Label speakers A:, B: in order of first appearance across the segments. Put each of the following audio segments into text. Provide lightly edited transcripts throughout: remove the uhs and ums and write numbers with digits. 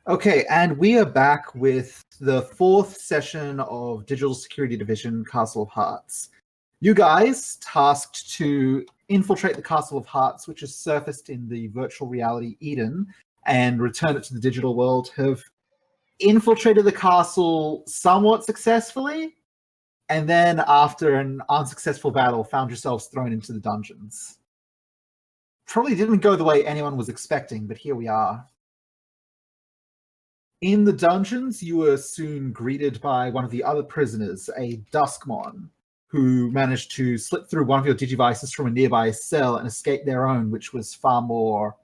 A: Okay, and we are back with the fourth session of Digital Security Division Castle of Hearts. You guys, tasked to infiltrate the Castle of Hearts, which is surfaced in the virtual reality Eden, and return it to the digital world, have infiltrated the castle somewhat successfully, and then after an unsuccessful battle, found yourselves thrown into the dungeons. Probably didn't go the way anyone was expecting, but here we are. In the dungeons, you were soon greeted by one of the other prisoners, a Duskmon, who managed to slip through one of your digivices from a nearby cell and escape their own, which was far more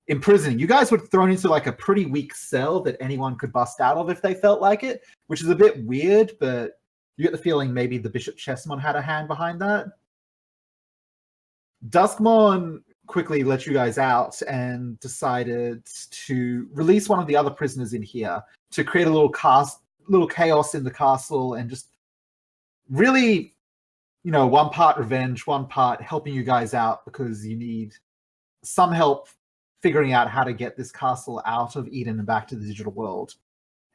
A: imprisoning. You guys were thrown into like a pretty weak cell that anyone could bust out of if they felt like it, which is a bit weird, but you get the feeling maybe the Bishop Chessmon had a hand behind that. Duskmon quickly let you guys out and decided to release one of the other prisoners in here to create a little chaos in the castle and just really, one part revenge, one part helping you guys out because you need some help figuring out how to get this castle out of Eden and back to the digital world.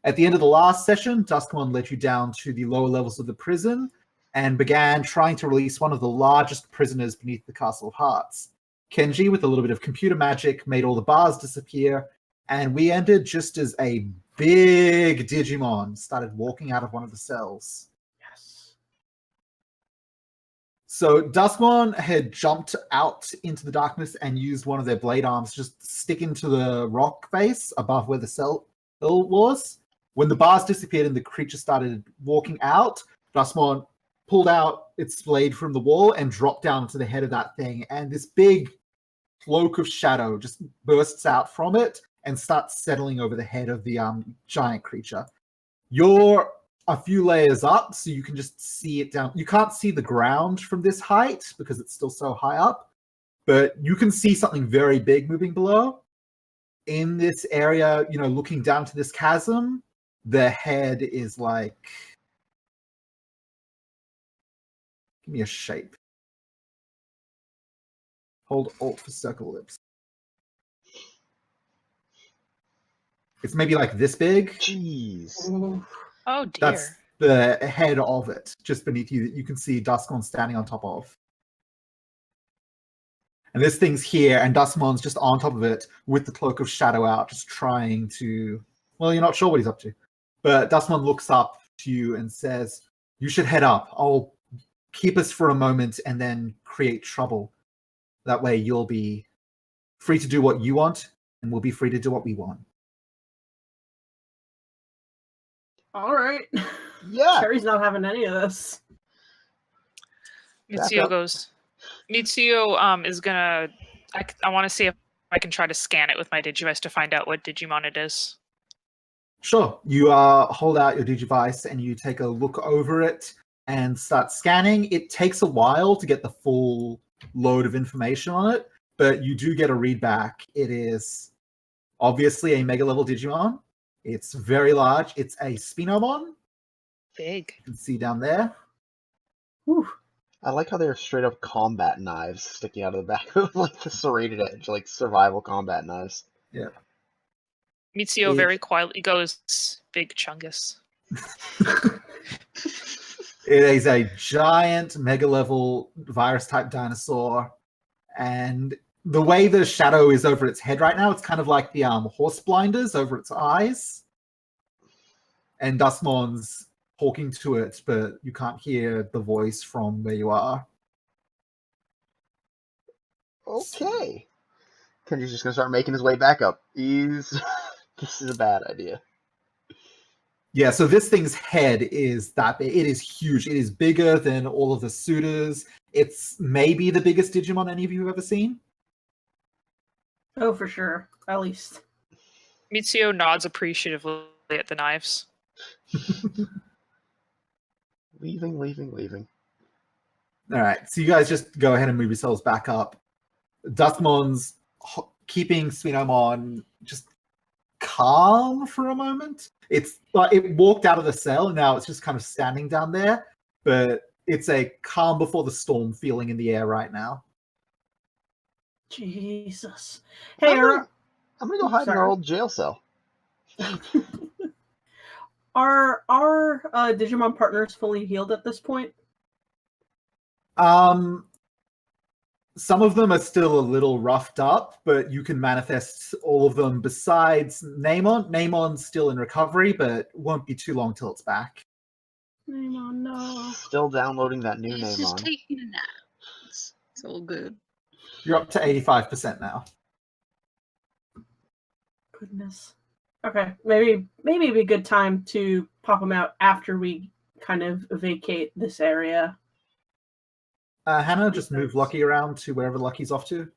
A: At the end of the last session, Duskmon led you down to the lower levels of the prison and began trying to release one of the largest prisoners beneath the Castle of Hearts. Kenji, with a little bit of computer magic, made all the bars disappear, and we ended just as a big Digimon started walking out of one of the cells.
B: Yes.
A: So Duskmon had jumped out into the darkness and used one of their blade arms to just stick into the rock face above where the cell was. When the bars disappeared and the creature started walking out, Duskmon pulled out its blade from the wall and dropped down to the head of that thing, and this big cloak of shadow just bursts out from it and starts settling over the head of the giant creature. You're a few layers up, so you can just see it down. You can't see the ground from this height because it's still so high up, but you can see something very big moving below. In this area, looking down to this chasm, the head is like... Give me a shape. Hold Alt for circle ellipse. It's maybe like this big.
B: Jeez.
C: Oh dear.
A: That's the head of it, just beneath you, that you can see Duskmon standing on top of. And this thing's here, and Duskmon's just on top of it with the cloak of shadow out, just trying to... Well, you're not sure what he's up to. But Duskmon looks up to you and says, "You should head up. I'll keep us for a moment and then create trouble. That way you'll be free to do what you want, and we'll be free to do what we want."
D: All right.
B: Yeah.
D: Cherry's not having any of this.
C: Mitsuyo goes. Mitsuyo is gonna. I want to see if I can try to scan it with my Digivice to find out what Digimon it is.
A: Sure. You hold out your Digivice and you take a look over it and start scanning. It takes a while to get the full load of information on it, but you do get a read back. It is obviously a mega level Digimon. It's very large. It's a Spinomon.
C: Big.
A: You can see down there.
D: Whew.
B: I like how they're straight up combat knives sticking out of the back of like the serrated edge, like survival combat knives.
A: Yeah.
C: Mitsuyo very quietly goes, "Big Chungus."
A: It is a giant mega level virus type dinosaur, and the way the shadow is over its head right now, it's kind of like the horse blinders over its eyes. And Duskmon's talking to it, but you can't hear the voice from where you are.
B: Okay. Kenji's just gonna start making his way back up. This is a bad idea.
A: Yeah, so this thing's head is that big. It is huge. It is bigger than all of the suitors. It's maybe the biggest Digimon any of you have ever seen.
D: Oh, for sure. At least.
C: Mitsuyo nods appreciatively at the knives.
B: Leaving.
A: All right, so you guys just go ahead and move yourselves back up. Duskmon's keeping Spinomon just calm for a moment. It's like it walked out of the cell and now it's just kind of standing down there, but it's a calm before the storm feeling in the air right now.
D: Jesus. Hey,
B: I'm gonna go hide in our
D: sorry.
B: old jail cell.
D: Are our Digimon partners fully healed at this point?
A: Some of them are still a little roughed up, but you can manifest all of them besides Namon. Namon's still in recovery, but won't be too long till it's back.
D: Digimon, no.
B: Still downloading that new
E: He's
B: name
E: just
B: on.
E: taking a nap. It's all good.
A: You're up to 85% now.
D: Goodness. Okay, maybe it'd be a good time to pop them out after we kind of vacate this area.
A: Hannah, just move Lucky around to wherever Lucky's off to.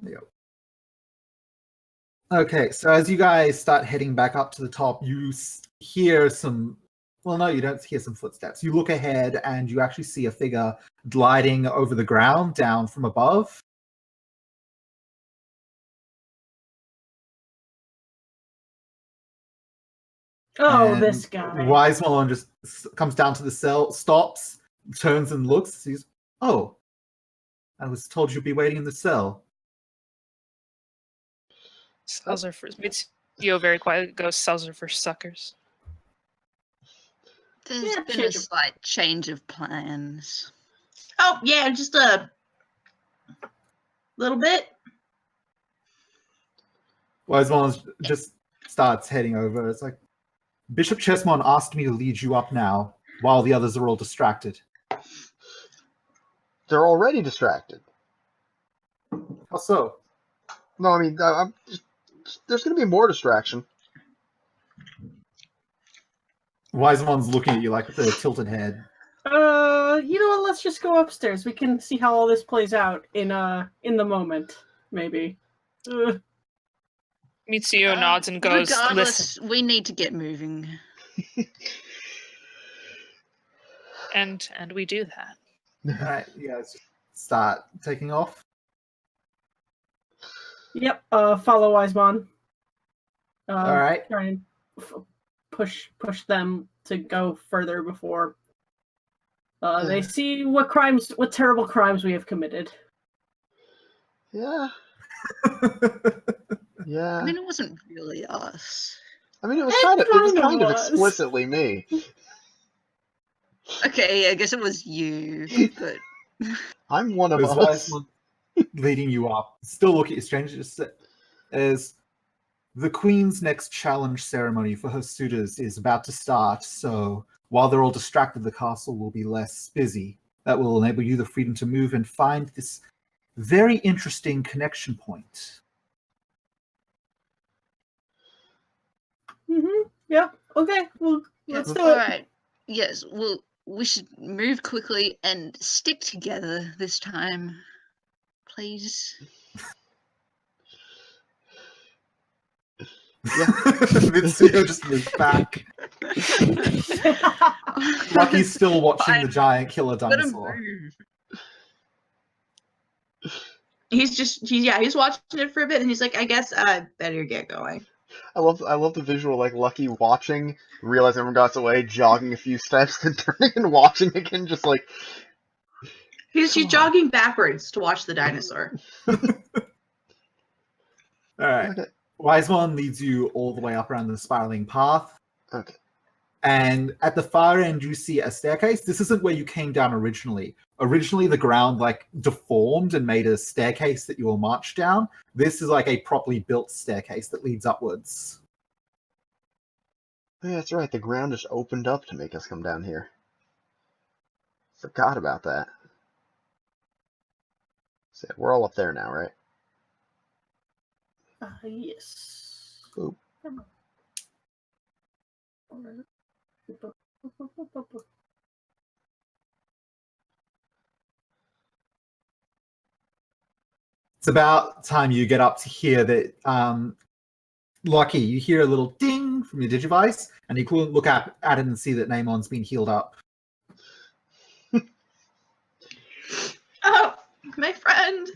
A: There you go. Okay, so as you guys start heading back up to the top, you hear some... Well, no, you don't hear some footsteps. You look ahead and you actually see a figure gliding over the ground down from above.
D: Oh,
A: And
D: this guy.
A: Wisemon just comes down to the cell, stops, turns and looks, sees, oh, I was told you'd be waiting in the cell.
C: Cells are for Mitsuyo very quiet goes, cells are for suckers.
E: There's
D: Yeah,
E: been a
D: change of-
E: slight change of plans.
F: Oh, yeah, just a little bit.
A: Wisemon just starts heading over. It's like, Bishop Chessmon asked me to lead you up now, while the others are all distracted.
B: They're already distracted.
A: How so?
B: No, I mean, there's going to be more distraction.
A: Wisemon's looking at you like with a tilted head.
D: You know what? Let's just go upstairs. We can see how all this plays out in the moment, maybe.
C: Mitsuyo nods and goes,
E: Regardless,
C: listen.
E: we need to get moving.
C: And we do that.
A: Alright, you guys just start taking off.
D: Yep. Follow Wisemon.
A: Alright.
D: Try and push them to go further before they see what terrible crimes we have committed.
B: Yeah. Yeah.
E: I mean, it wasn't really us.
B: I mean, it was
D: It
B: kind of
D: was.
B: explicitly me.
E: Okay, I guess it was you, but
B: I'm one of
A: As
B: us.
A: Wisemon leading you up, still look at you strangely, just as the Queen's next challenge ceremony for her suitors is about to start, so while they're all distracted, the castle will be less busy. That will enable you the freedom to move and find this very interesting connection point.
D: Mm-hmm. Yep. Okay. Well, let's do
E: all
D: it.
E: right. Yes, we should move quickly and stick together this time, please.
B: Yeah.
A: Mitsuyo just moved back. Lucky's still watching the giant killer
E: Let him
A: dinosaur.
E: move.
F: He's watching it for a bit, and he's like, I guess I better get going.
B: I love the visual, like Lucky watching, realizing everyone got away, jogging a few steps, then turning and watching again, just like.
F: She's
A: Come on.
F: jogging backwards to watch the dinosaur.
A: Alright.
B: Okay.
A: Wisemon leads you all the way up around the spiraling path.
B: Okay.
A: And at the far end, you see a staircase. This isn't where you came down originally. Originally, the ground like deformed and made a staircase that you will march down. This is like a properly built staircase that leads upwards.
B: Yeah, that's right. The ground just opened up to make us come down here. Forgot about that. So we're all up there now, right?
D: Yes.
B: Boop.
A: It's about time you get up to hear that, Lucky, you hear a little ding from your Digivice, and you can look at it and see that Namon's been healed up.
F: Oh, my friend.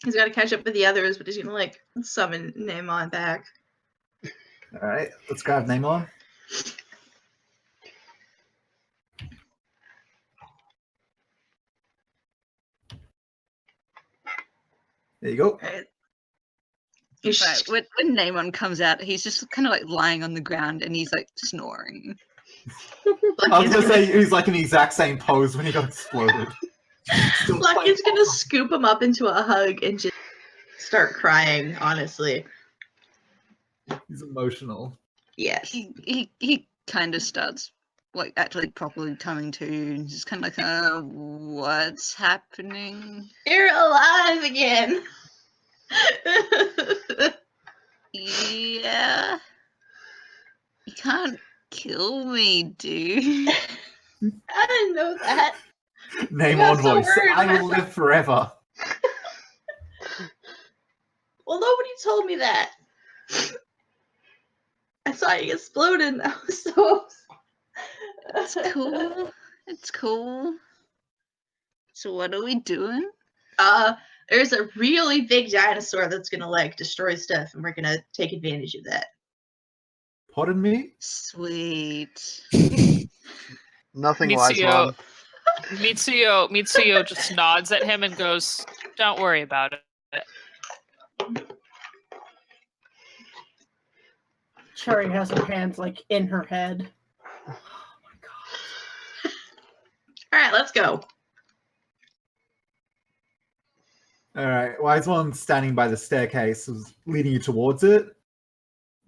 F: He's got to catch up with the others, but he's gonna like summon Namon back.
A: All right, let's grab Namon. There you go.
F: Right.
E: Right, when Namon comes out, he's just kind of like lying on the ground and he's like snoring.
A: I was gonna say he's like in the exact same pose when he got exploded. Still
F: Lucky's
A: playing
F: gonna scoop him up into a hug and just start crying, honestly.
A: He's emotional.
F: Yes.
E: He kind of starts like actually properly coming to, and just kind of like, what's happening?
F: You're alive again.
E: Yeah, you can't kill me, dude.
F: I didn't know that.
A: Name
F: got
A: on
F: so
A: voice.
F: worried
A: I
F: when I
A: will
F: saw-
A: live forever.
F: Well, nobody told me that. I saw you explode and I was so
E: It's cool. It's cool. So what are we doing?
F: There's a really big dinosaur that's gonna like destroy stuff, and we're gonna take advantage of that.
A: Pardon me?
E: Sweet.
B: Nothing wise one.
C: Mitsuyo just nods at him and goes, "Don't worry about it."
D: Cherry has her hands like in her head. Oh my god.
F: All right, let's go.
A: Alright, Wise One standing by the staircase was leading you towards it.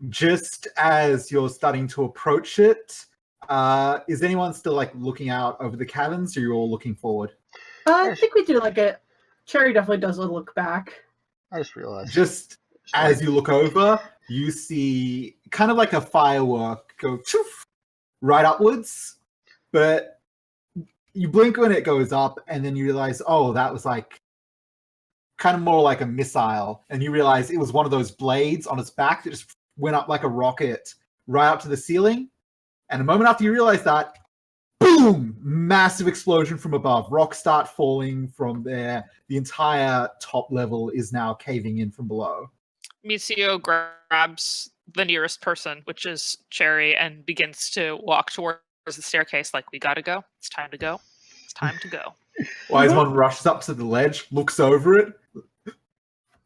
A: Just as you're starting to approach it, is anyone still like looking out over the caverns, or are you all looking forward?
D: I think we do like a. Cherry definitely does a look back.
B: I just realized.
A: Just as you look over, you see kind of like a firework go choof, right upwards, but you blink when it goes up, and then you realize, oh, that was like kind of more like a missile, and you realize it was one of those blades on its back that just went up like a rocket right up to the ceiling. And a moment after you realize that, boom! Massive explosion from above. Rocks start falling from there. The entire top level is now caving in from below.
C: Mitsuyo grabs the nearest person, which is Cherry, and begins to walk towards the staircase like, we gotta go. It's time to go. It's time to go.
A: Wise One rushes up to the ledge, looks over it.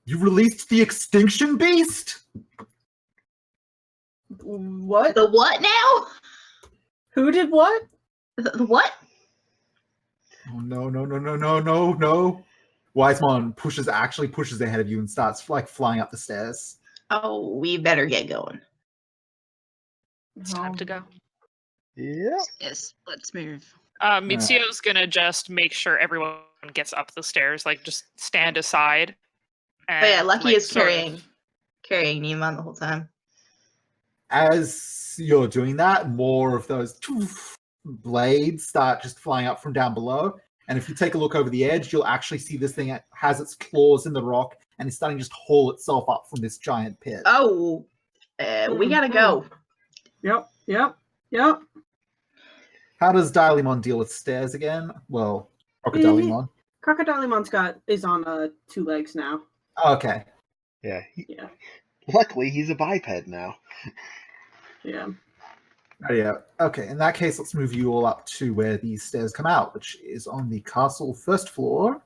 A: You released the extinction beast?
D: What?
F: The what now?
D: Who did what?
F: The what?
A: Oh, no. Wise One actually pushes ahead of you and starts like flying up the stairs.
F: Oh, we better get going.
C: It's time to go.
B: Yeah.
E: Yes, let's move.
C: Mitsuyo's gonna just make sure everyone gets up the stairs, like just stand aside. And,
F: But yeah, Lucky
C: like,
F: is
C: sort of-
F: carrying Neiman the whole time.
A: As you're doing that, more of those blades start just flying up from down below. And if you take a look over the edge, you'll actually see this thing has its claws in the rock and is starting to just haul itself up from this giant pit.
F: Oh, we gotta go.
D: Yep.
A: How does Dialimon deal with stairs again? Well, Crocodilemon.
D: Crocodilemon's is on 2 legs now.
A: Okay.
B: Yeah.
D: Yeah.
B: Luckily, he's a biped now.
D: Yeah.
A: Oh, yeah. Okay, in that case, let's move you all up to where these stairs come out, which is on the castle first floor.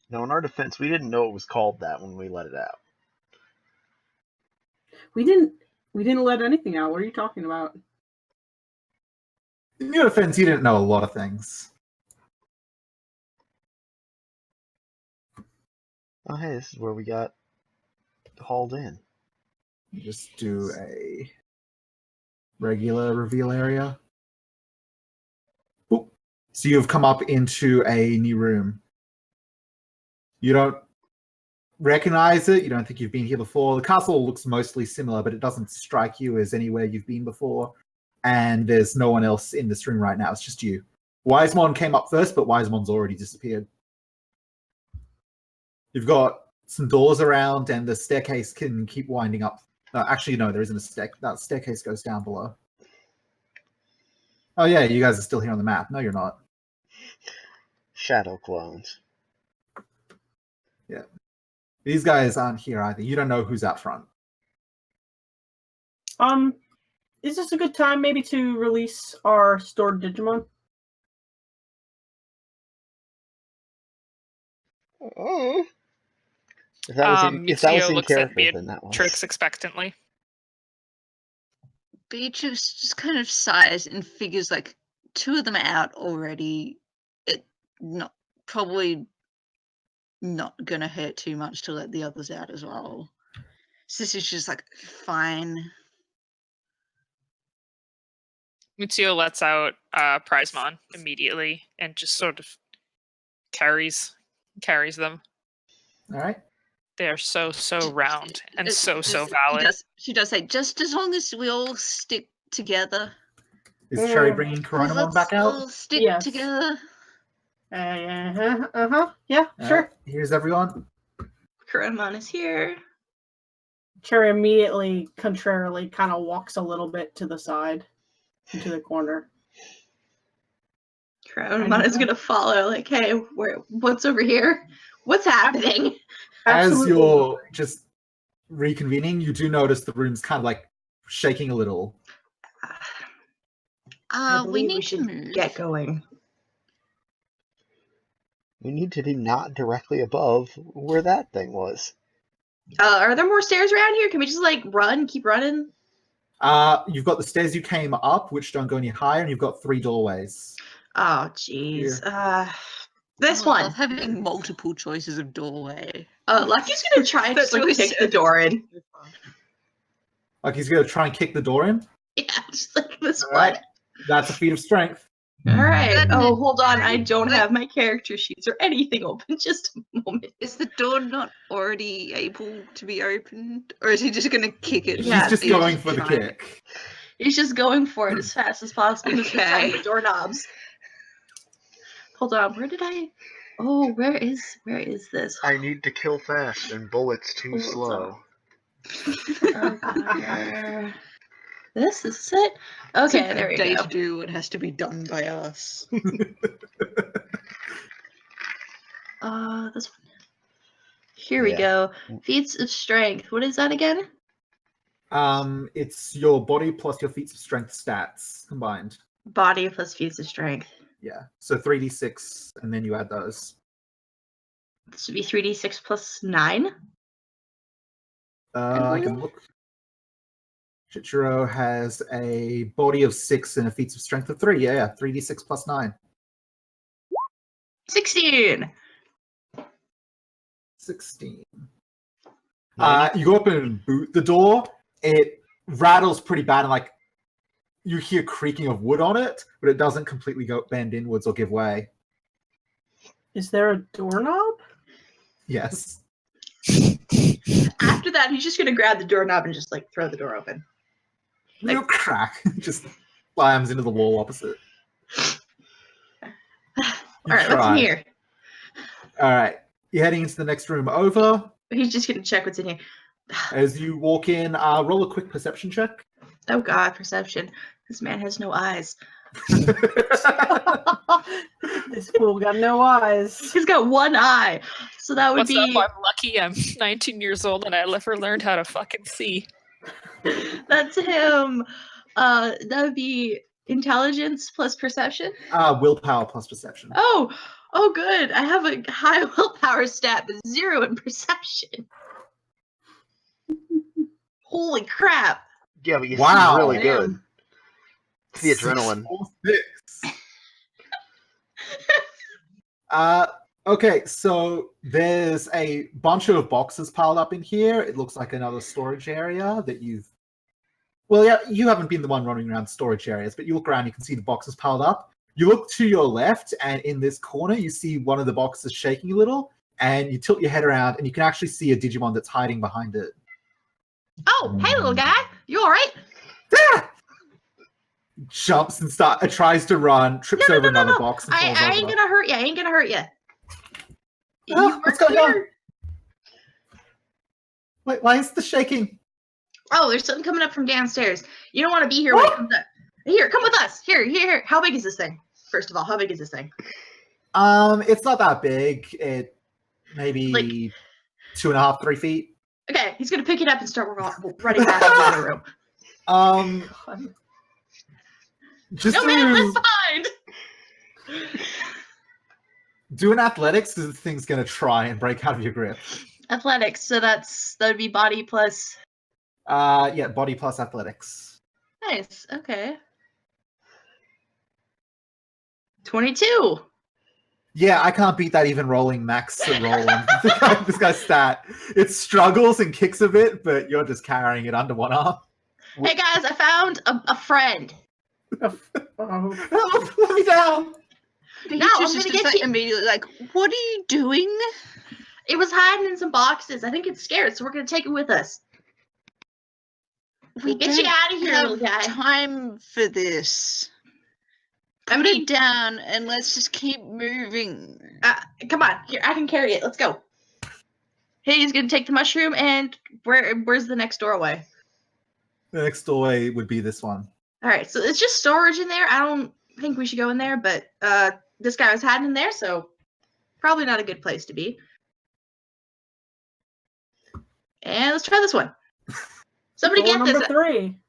B: Now, in our defense, we didn't know it was called that when we let it out.
D: We didn't let anything out. What are you talking about?
A: In your defense, you didn't know a lot of things.
B: Oh, hey, this is where we got hauled in.
A: Just do a regular reveal area. Oop. So you've come up into a new room. You don't recognize it. You don't think you've been here before. The castle looks mostly similar, but it doesn't strike you as anywhere you've been before. And there's no one else in this room right now. It's just you. Wisemon came up first, but Wisemon's already disappeared. You've got some doors around, and the staircase can keep winding up. Actually, no, there isn't a stair. That staircase goes down below. Oh yeah, you guys are still here on the map. No, you're not.
B: Shadow clones.
A: Yeah. These guys aren't here either. You don't know who's out front.
D: Is this a good time maybe to release our stored Digimon?
B: Oh. If that was
C: Mitsuyo
B: in
C: looks at
B: character, then that was.
C: Beatrix expectantly.
E: Beatrix just kind of sighs and figures like 2 of them out already. It probably not gonna hurt too much to let the others out as well. So this is just like fine.
C: Mitsuyo lets out Prizemon immediately and just sort of carries them.
A: All right.
C: They're so round and so
E: Just-
C: valid.
E: She does say, just as long as we all stick together.
A: Is Cherry bringing Coronamon back out?
E: All stick
D: Yes.
E: together.
D: Yeah,
A: All
D: sure.
A: right, here's everyone.
F: Kuramon is here.
D: Cherry immediately, contrarily, kind of walks a little bit to the side, into the corner.
F: Kuramon is gonna follow. Like, hey, what's over here? What's happening?
A: As
D: Absolutely.
A: you're just reconvening, you do notice the room's kind of like shaking a little.
F: I
E: We
F: believe
E: need
F: we
E: to
F: should
E: move.
F: get going.
B: We need to be not directly above where that thing was.
F: Are there more stairs around here? Can we just like keep running?
A: You've got the stairs you came up, which don't go any higher, and you've got 3 doorways.
F: Oh, jeez. This
E: I love
F: one.
E: having multiple choices of doorway.
F: Lucky's gonna try and just
E: That's
F: like
E: what I
F: kick the
E: said.
F: door in.
A: Like he's gonna try and kick the door in.
F: Yeah, just like this
A: All
F: one.
A: right. That's a feat of strength.
F: All right.
E: That-
F: Oh, hold on. I don't have my character sheets or anything open. Just a moment.
E: Is the door not already able to be opened? Or is he just going to kick it?
F: Yeah,
A: He's just
F: he's
A: going for the
E: trying-
A: kick.
F: He's just going for it as fast as possible. He's
E: Okay.
F: trying the doorknobs. Hold on. Where did I? Oh, where is this?
B: I need to kill fast, and bullets too
F: Hold
B: slow.
F: This is it. Okay, there we
E: Day
F: go.
E: to do what has to be done by us.
F: This one. Here we
B: Yeah.
F: go. Feats of strength. What is that again?
A: It's your body plus your feats of strength stats combined.
F: Body plus feats of strength.
A: Yeah. So 3d6, and then you add those.
F: This would be 3d6 plus 9.
A: I can look. Chichiro has a body of 6 and a feats of strength of 3. Yeah, 3d6 plus 9.
F: 16.
A: 16. You go up and boot the door. It rattles pretty bad, and like you hear creaking of wood on it, but it doesn't completely go bend inwards or give way.
D: Is there a doorknob?
A: Yes.
F: After that, he's just gonna grab the doorknob and just like throw the door open.
A: Little crack. Just slams into the wall opposite.
F: Alright, what's in here?
A: Alright. You're heading into the next room over.
F: He's just gonna check what's in here.
A: As you walk in, roll a quick perception check.
F: Oh god, perception. This man has no eyes.
D: This fool got no eyes.
F: He's got one eye. So that would
C: What's
F: be
C: up? I'm lucky. I'm 19 years old and I never learned how to fucking see.
F: that's him. That would be intelligence plus perception.
A: Willpower plus perception.
F: Oh good. I have a high willpower stat but 0 in perception. Holy crap.
B: Yeah, but you
A: Wow.
B: seem really
F: Damn.
B: good. It's the adrenaline.
A: 6. Okay, so there's a bunch of boxes piled up in here. It looks like another storage area that you've... Well, yeah, you haven't been the one running around storage areas, but you look around, you can see the boxes piled up. You look to your left, and in this corner, you see one of the boxes shaking a little, and you tilt your head around, and you can actually see a Digimon that's hiding behind it.
F: Oh, hey little guy. You alright?
A: Ah! Jumps and tries to run, trips over another box, and falls
F: I
A: over.
F: ain't gonna hurt you. I ain't gonna hurt you.
A: Oh, what's going on? Wait, why is the shaking?
F: Oh, there's something coming up from downstairs. You don't want to be here when it comes up. Here, come with us. Here. How big is this thing? First of all, how big is this thing?
A: It's not that big. It maybe
F: Like-
A: 2.5, 3 feet.
F: Okay, he's gonna pick it up and start running back into the other room.
A: Just
F: No man
A: to
F: left behind.
A: Do an athletics, because the thing's going to try and break out of your grip.
F: Athletics, so that would be body plus.
A: Yeah, body plus athletics.
F: Nice. Okay. 22.
A: Yeah, I can't beat that even rolling max to roll on this guy's stat. It struggles and kicks a bit, but you're just carrying it under one arm.
F: Hey guys, I found a friend.
A: Help! Let me down!
F: No, I'm
E: Beatrice
F: gonna
E: is
F: get
E: just like
F: you.
E: immediately like, what are you doing?
F: It was hiding in some boxes. I think it's scared, so we're gonna take it with us.
E: We
F: Get you
E: don't
F: out of here,
E: have
F: little guy.
E: time for this.
F: I
E: Put
F: mean,
E: it down and let's just keep moving.
F: come on, here, I can carry it. Let's go. He's gonna take the mushroom, and where's the next doorway?
A: The next doorway would be this one.
F: All right, so it's just storage in there. I don't think we should go in there, but this guy was hiding in there, so probably not a good place to be. And let's try this one. Somebody
D: Door
F: get this.
D: number 3.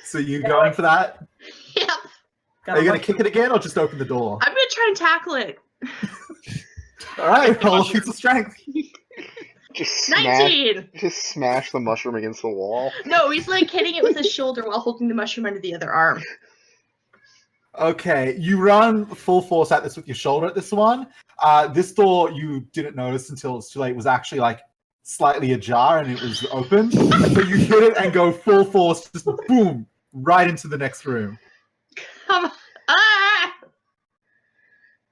A: So you going for that?
F: Yep.
A: Are you going to kick it again or just open the door?
F: I'm gonna try and tackle it.
A: All right, roll a feat of strength.
B: Just
F: 19.
B: smash the mushroom against the wall.
F: No, he's like hitting it with his shoulder while holding the mushroom under the other arm.
A: Okay, you run full force at this with your shoulder at this one. This door you didn't notice until it's too late. It was actually like slightly ajar and it was open. So you hit it and go full force, just boom, right into the next room.
F: Come on. Ah!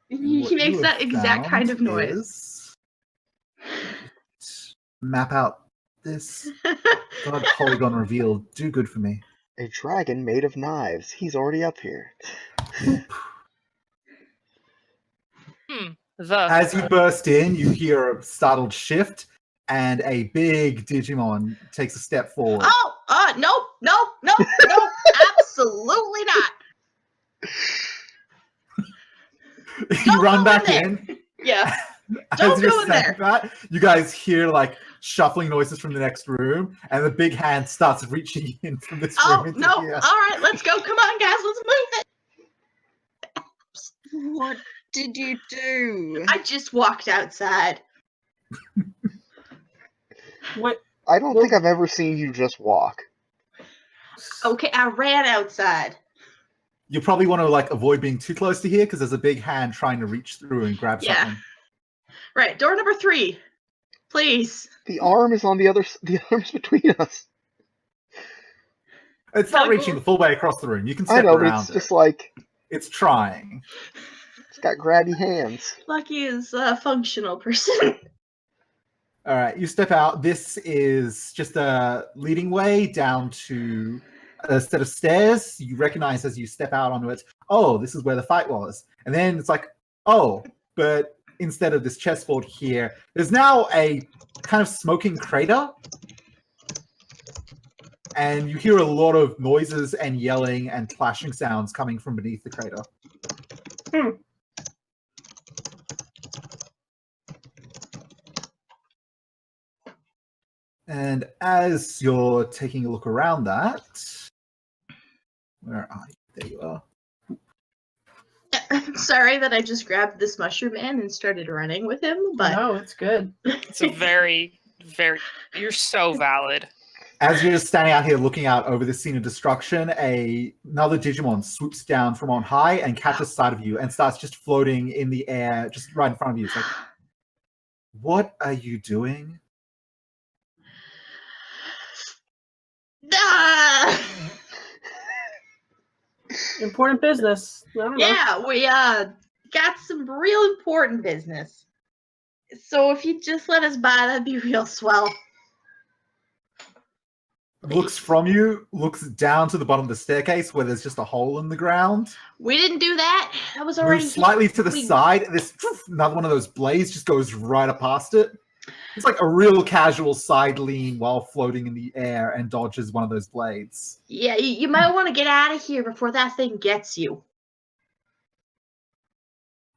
F: He
A: What
F: makes
A: you
F: that
A: have
F: exact kind of
A: found
F: noise.
A: is- Map out this. God, polygon revealed. Do good for me.
B: A dragon made of knives. He's already up here.
A: As you burst in, you hear a startled shift, and a big Digimon takes a step forward.
F: Oh, nope, absolutely not.
A: You
F: Don't
A: run
F: go
A: back
F: in
A: in.
F: Yeah.
A: As
F: Don't
A: you're
F: go in
A: saying
F: there.
A: that, you guys hear like shuffling noises from the next room, and the big hand starts reaching in from this
F: Oh,
A: room into
F: no.
A: here.
F: All right, let's go. Come on, guys, let's move it.
E: What did you do?
F: I just walked outside.
D: What?
B: I don't think I've ever seen you just walk.
F: Okay, I ran outside.
A: You probably want to like avoid being too close to here because there's a big hand trying to reach through and grab
F: Yeah.
A: something.
F: Right, door number 3. Please.
B: The arm is on the other. The arm's between us.
A: It's not
F: No,
A: reaching the full way across the room. You can
B: I
A: step
B: know, but
A: around
B: it's
A: it.
B: just like
A: It's trying.
B: it's got grabby hands.
F: Lucky is a functional person.
A: All right, you step out. This is just a leading way down to a set of stairs. You recognize as you step out onto it, oh, this is where the fight was. And then it's like, oh, but instead of this chessboard here, there's now a kind of smoking crater. And you hear a lot of noises and yelling and clashing sounds coming from beneath the crater. And as you're taking a look around that, where are you? There you are.
F: Sorry that I just grabbed this mushroom man and started running with him, but
D: No, it's good.
C: It's a very, very. You're so valid.
A: As you're just standing out here looking out over this scene of destruction, another Digimon swoops down from on high and catches sight of you and starts just floating in the air, just right in front of you. It's like, what are you doing?
F: Ah!
D: Important business. I don't know.
F: Yeah, we got some real important business. So if you just let us by, that'd be real swell.
A: Looks from you, looks down to the bottom of the staircase where there's just a hole in the ground.
F: We didn't do that. That was already
A: Moves slightly to the
F: we-
A: side. This another one of those blades just goes right up past it. It's like a real casual side lean while floating in the air and dodges one of those blades.
F: Yeah, you might want to get out of here before that thing gets you.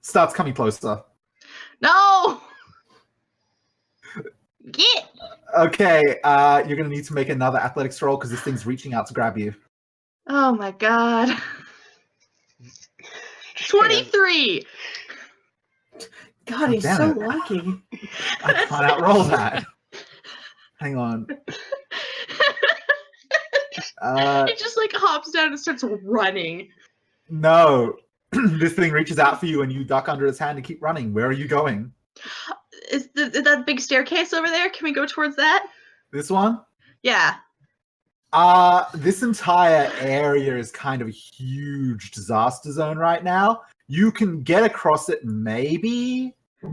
A: Starts coming closer.
F: No! Get!
A: Okay, you're going to need to make another athletics roll because this thing's reaching out to grab you.
F: Oh my god. 23!
D: God, he's
A: damn
D: so
A: it.
D: lucky.
A: I can't outroll that. Hang on.
F: He just like hops down and starts running.
A: No. This thing reaches out for you and you duck under its hand and keep running. Where are you going?
F: Is that big staircase over there? Can we go towards that?
A: This one?
F: Yeah.
A: This entire area is kind of a huge disaster zone right now. You can get across it, maybe.
F: All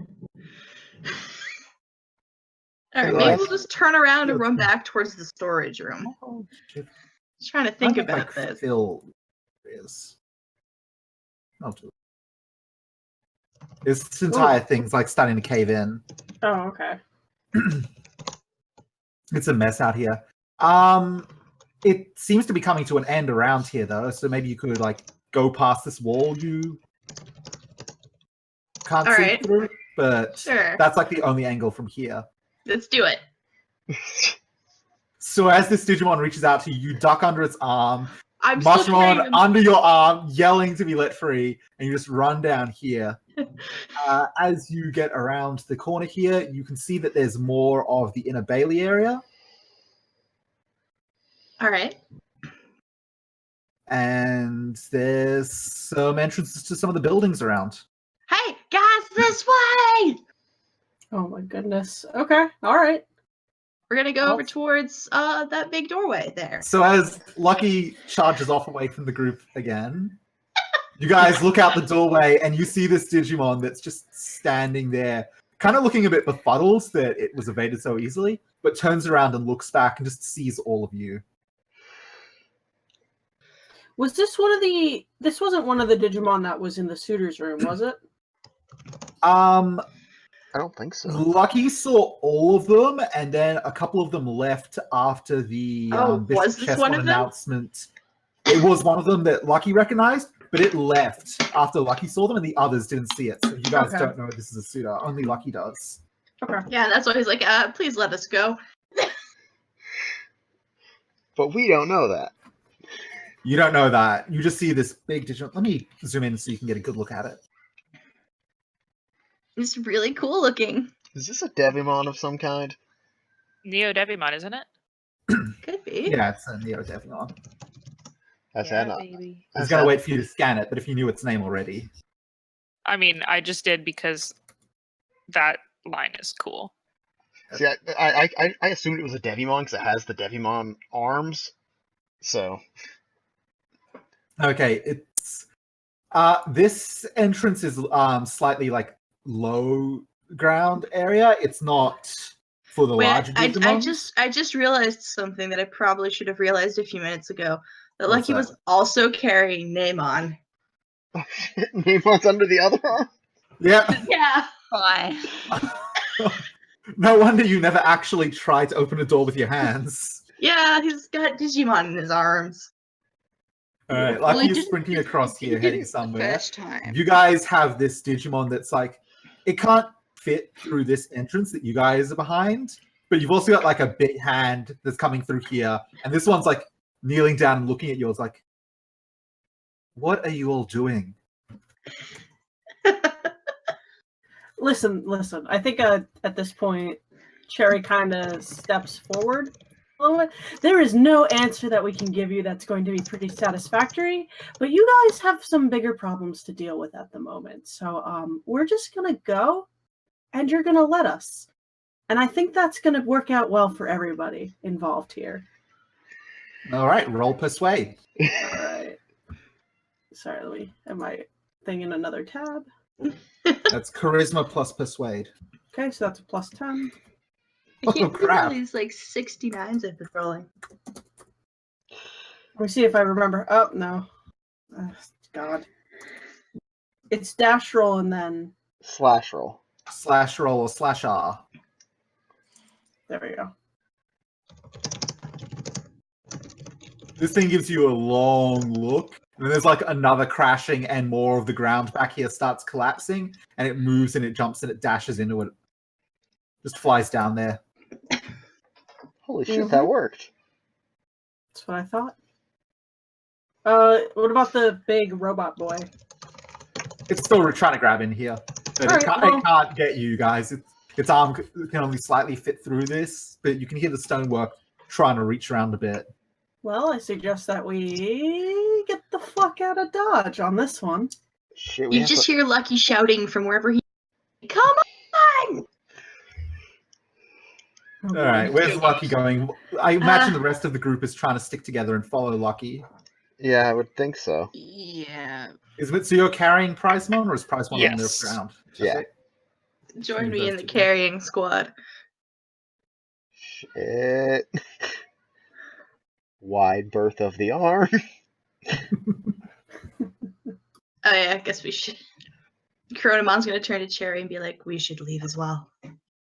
F: right,
A: Like-
F: maybe we'll just turn around and run back towards the storage room.
A: Oh, shit.
F: Just trying to think
A: I don't
F: about
A: like
F: this.
A: Phil is. I'll do it. This entire thing's like starting to cave in.
D: Oh, okay.
A: It's a mess out here. It seems to be coming to an end around here, though. So maybe you could like go past this wall you can't
F: All
A: see
F: right.
A: through. But
F: Sure.
A: that's like the only angle from here.
F: Let's do it.
A: So as this Digimon reaches out to you, you duck under its arm,
F: I'm still carrying
A: Mushmon
F: them.
A: under your arm, yelling to be let free, and you just run down here. As you get around the corner here, you can see that there's more of the inner Bailey area.
F: All right.
A: And there's some entrances to some of the buildings around.
F: Hey, guys, this way!
D: Oh my goodness. Okay. All right.
F: We're gonna go over towards that big doorway there.
A: So as Lucky charges off away from the group again, you guys look out the doorway and you see this Digimon that's just standing there, kind of looking a bit befuddled that it was evaded so easily, but turns around and looks back and just sees all of you.
D: Was this one of the? This wasn't one of the Digimon that was in the suitor's room, was it?
B: I don't think so.
A: Lucky saw all of them, and then a couple of them left after the
F: Oh,
A: Bishop
F: was this
A: Chess
F: one
A: One
F: of them?
A: announcement. It was one of them that Lucky recognized, but it left after Lucky saw them, and the others didn't see it. So you guys
D: Okay.
A: don't know this is a suitor. Only Lucky does.
D: Okay.
F: Yeah, and that's why he's like, please let us go.
B: But we don't know that.
A: You don't know that. You just see this big Digimon. Let me zoom in so you can get a good look at it.
F: It's really cool looking.
B: Is this a Devimon of some kind?
C: Neo Devimon, isn't it?
F: Could be.
A: Yeah, it's a Neo Devimon.
B: That's
C: yeah,
B: not.
C: baby.
A: I was going to wait for you to scan it, but if you knew its name already.
C: I mean, I just did because that line is cool.
B: See, I assumed it was a Devimon because it has the Devimon arms. So
A: Okay, it's this entrance is slightly like low ground area. It's not for the
F: Wait,
A: larger Digimon.
F: I just realized something that I probably should have realized a few minutes ago. That
A: What's
F: Lucky
A: that?
F: was also carrying Namon.
B: Namon's under the other arm.
A: Yeah.
F: Yeah.
E: Bye.
A: No wonder you never actually tried to open a door with your hands.
F: Yeah, he's got Digimon in his arms.
A: All right,
E: Well,
A: Lucky
E: he
A: is
E: didn't-
A: sprinting across
E: he
A: here,
E: didn't
A: heading
E: the
A: somewhere.
E: First time.
A: You guys have this Digimon that's like, it can't fit through this entrance that you guys are behind, but you've also got like a big hand that's coming through here, and this one's like kneeling down and looking at you. It's like, what are you all doing?
D: Listen. I think at this point, Cherry kind of steps forward a little bit. There is no answer that we can give you that's going to be pretty satisfactory, but you guys have some bigger problems to deal with at the moment. So we're just gonna go, and you're gonna let us. And I think that's gonna work out well for everybody involved here.
A: All right, roll persuade.
D: All right. Sorry, let me. Am I thing in another tab?
A: That's charisma plus persuade.
D: Okay, so that's a plus 10.
F: I can't
A: Oh,
F: believe
A: crap.
F: all these like 69s I've been rolling.
D: Let me see if I remember. Oh, no. God. It's dash roll and then.
B: Slash roll.
A: Slash roll or slash R.
D: There we go.
A: This thing gives you a long look, and then there's like another crashing, and more of the ground back here starts collapsing, and it moves and it jumps and it dashes into it. Just flies down there.
B: Holy shit, that worked.
D: That's what I thought. What about the big robot boy?
A: It's still trying to grab in here. But
D: Alright, well-
A: it can't get you guys. Its arm can only slightly fit through this, but you can hear the stonework trying to reach around a bit.
D: Well, I suggest that we get the fuck out of Dodge on this one.
B: Shit, we
F: You
B: have
F: just
B: to...
F: hear Lucky shouting from wherever he. Come on!
D: Oh,
A: All
D: boy.
A: right, where's Lucky going? I imagine the rest of the group is trying to stick together and follow Lucky.
B: Yeah, I would think so.
E: Yeah.
A: Is Mitsuyo carrying Prizemon, or is Prizemon on the
C: Yes.
A: ground?
B: Yeah.
A: Okay.
F: Join me in the
A: Those two.
F: carrying squad.
B: Shit. Wide berth of the arm.
F: Oh yeah, I guess we should. Coronamon's gonna turn to Cherry and be like, "We should leave as well."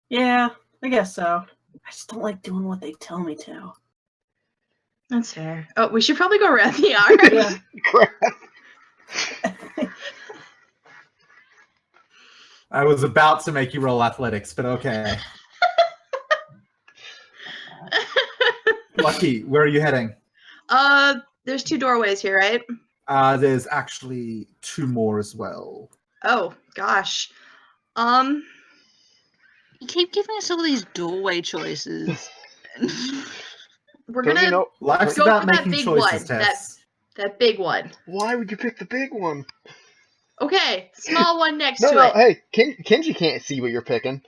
D: Yeah, I guess so. I just don't like doing what they tell me to.
F: That's fair. Oh, we should probably go around the arm.
D: Yeah.
B: Crap.
A: I was about to make you roll athletics, but okay. Lucky, where are you heading?
F: There's 2 doorways here, right?
A: There's actually 2 more as well.
F: Oh gosh.
E: You keep giving us all these doorway choices.
F: We're
B: Don't
F: gonna
B: you know?
A: Life's
F: go
A: about
F: for that
A: making
F: big
A: choices,
F: one,
A: Tess.
F: that big one.
B: Why would you pick the big one?
F: Okay, small one next
B: No,
F: to
B: no,
F: it.
B: hey, Kenji can't see what you're picking.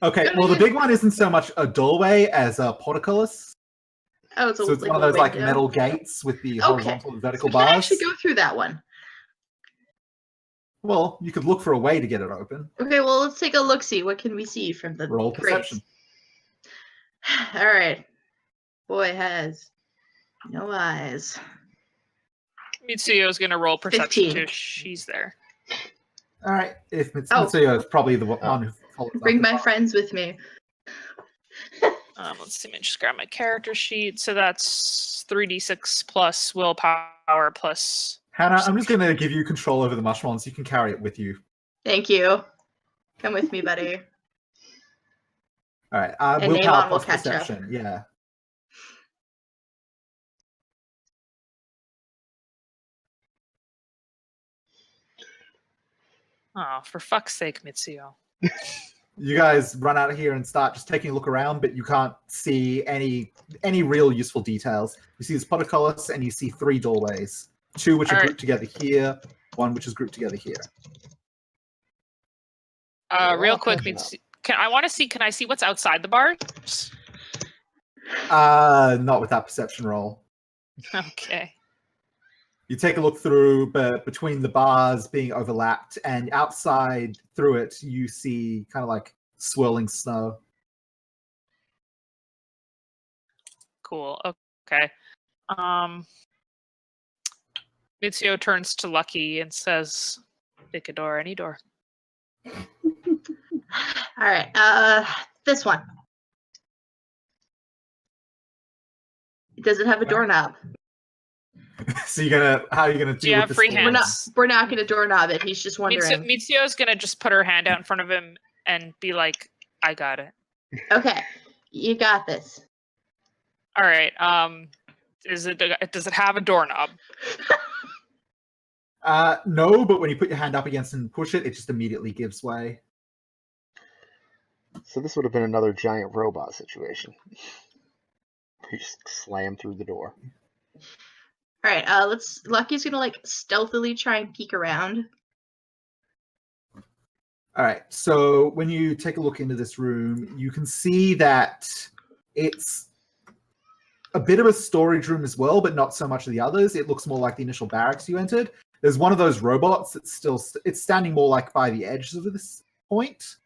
A: Okay,
F: No, no,
A: well, the
F: no.
A: big one isn't so much a doorway as a portcullis.
F: Oh, it's a
A: So it's
F: like
A: one of
F: a
A: those like
F: window.
A: metal gates with the
F: Okay.
A: horizontal and vertical
F: We can
A: bars.
F: actually go through that one.
A: Well, you could look for a way to get it open.
F: Okay, well let's take a look. See what can we see from the
A: Roll
F: crates.
A: perception.
F: All right. Boy has no eyes.
C: Mitsuyo's gonna roll perception
F: 15.
C: too. She's there.
A: All right, if
F: Oh.
A: Mitsuyo is probably the one who follows up
F: Bring
A: the
F: my
A: bar.
F: friends with me.
C: Let's see. Let me just grab my character sheet. So that's 3d6 plus willpower plus.
A: Hannah, I'm just going to give you control over the mushrooms. You can carry it with you.
F: Thank you. Come with me, buddy.
A: All right,
F: And
A: willpower
F: Namon will
A: plus
F: catch up.
A: perception. Yeah.
C: Oh, for fuck's sake, Mitsuyo.
A: You guys run out of here and start just taking a look around, but you can't see any real useful details. You see this portcullis, and you see 3 doorways. 2 which are
C: All right.
A: grouped together here, 1 which is grouped together here.
C: Real quick, can I see what's outside the bars?
A: Not with that perception roll.
C: Okay.
A: You take a look through, but between the bars being overlapped and outside through it, you see kind of like swirling snow.
C: Cool. Okay. Mitsuyo turns to Lucky and says, "Pick a door, any door."
F: All right. This one. Does it have a doorknob?
A: So how are you gonna
C: Do you
A: deal
C: have
A: with
C: free
A: this?
C: hands?
F: We're not going to doorknob it. He's just wondering.
C: Mitsuyo's gonna just put her hand out in front of him and be like, "I got it."
F: Okay, you got this.
C: All right. Does it have a doorknob?
A: No, but when you put your hand up against it and push it, it just immediately gives way.
B: So this would have been another giant robot situation. You just slam through the door.
F: All right. Lucky's gonna like stealthily try and peek around.
A: All right. So when you take a look into this room, you can see that it's a bit of a storage room as well, but not so much of the others. It looks more like the initial barracks you entered. There's one of those robots that's it's standing more like by the edges of this point,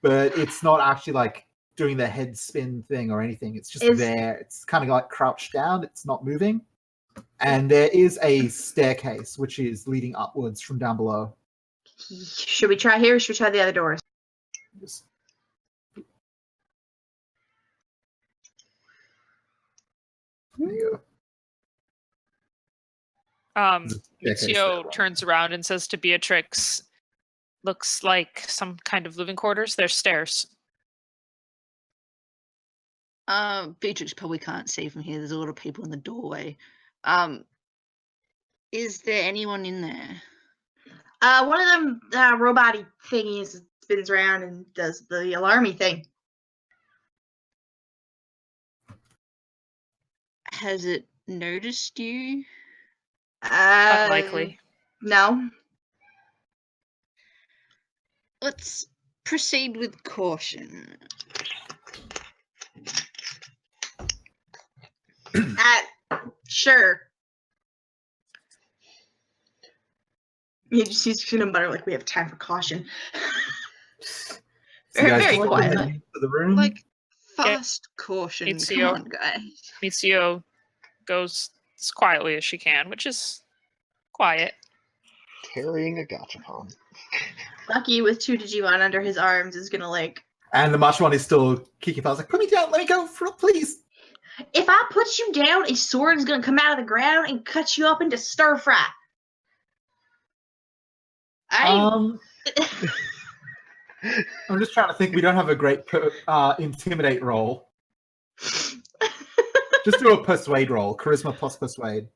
A: but it's not actually like doing the head spin thing or anything. It's just there. It's kind of like crouched down. It's not moving. And there is a staircase which is leading upwards from down below.
F: Should we try here or should we try the other doors?
A: Just... There you go.
C: Mitsuyo turns around and says to Beatrix, "Looks like some kind of living quarters. There's stairs."
E: Beatrix probably can't see from here. There's a lot of people in the doorway. Is there anyone in there?
F: One of them robot-y thingies spins around and does the alarmy thing.
E: Has it noticed you?
C: Unlikely.
F: No.
E: Let's proceed with caution.
F: Sure. She's gonna mutter like we have time for caution.
A: So you guys
F: Very
A: just
F: quiet.
A: head into the room.
E: Like fast caution.
C: It's
E: Come
C: your-
E: on, guys.
C: Mitsuo goes as quietly as she can, which is quiet.
B: Carrying a gachapon.
F: Lucky with 2 Digimon under his arms is gonna like,
A: And the Mashmon is still kicking fast, like, put me down, let me go, please.
F: if I put you down, a sword is gonna come out of the ground and cut you up into stir fry.
A: I'm just trying to think. We don't have a great intimidate roll. Just do a persuade roll. Charisma plus persuade.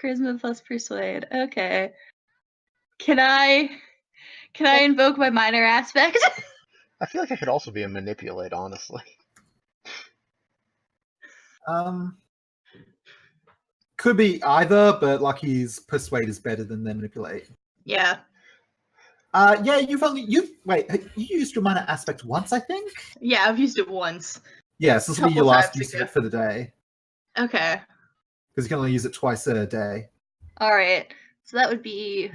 F: Charisma plus persuade. Okay. Can I invoke my minor aspect?
B: I feel like I could also be a manipulate, honestly.
A: Could be either, but Lucky's persuade is better than their manipulate.
F: Yeah.
A: Yeah, you used your minor aspect once, I think.
F: Yeah, I've used it once.
A: Yes, this will be your
F: Couple
A: last
F: times
A: use of
F: ago.
A: it for the day,
F: Okay.
A: because you can only use it twice a day.
F: All right. So that would be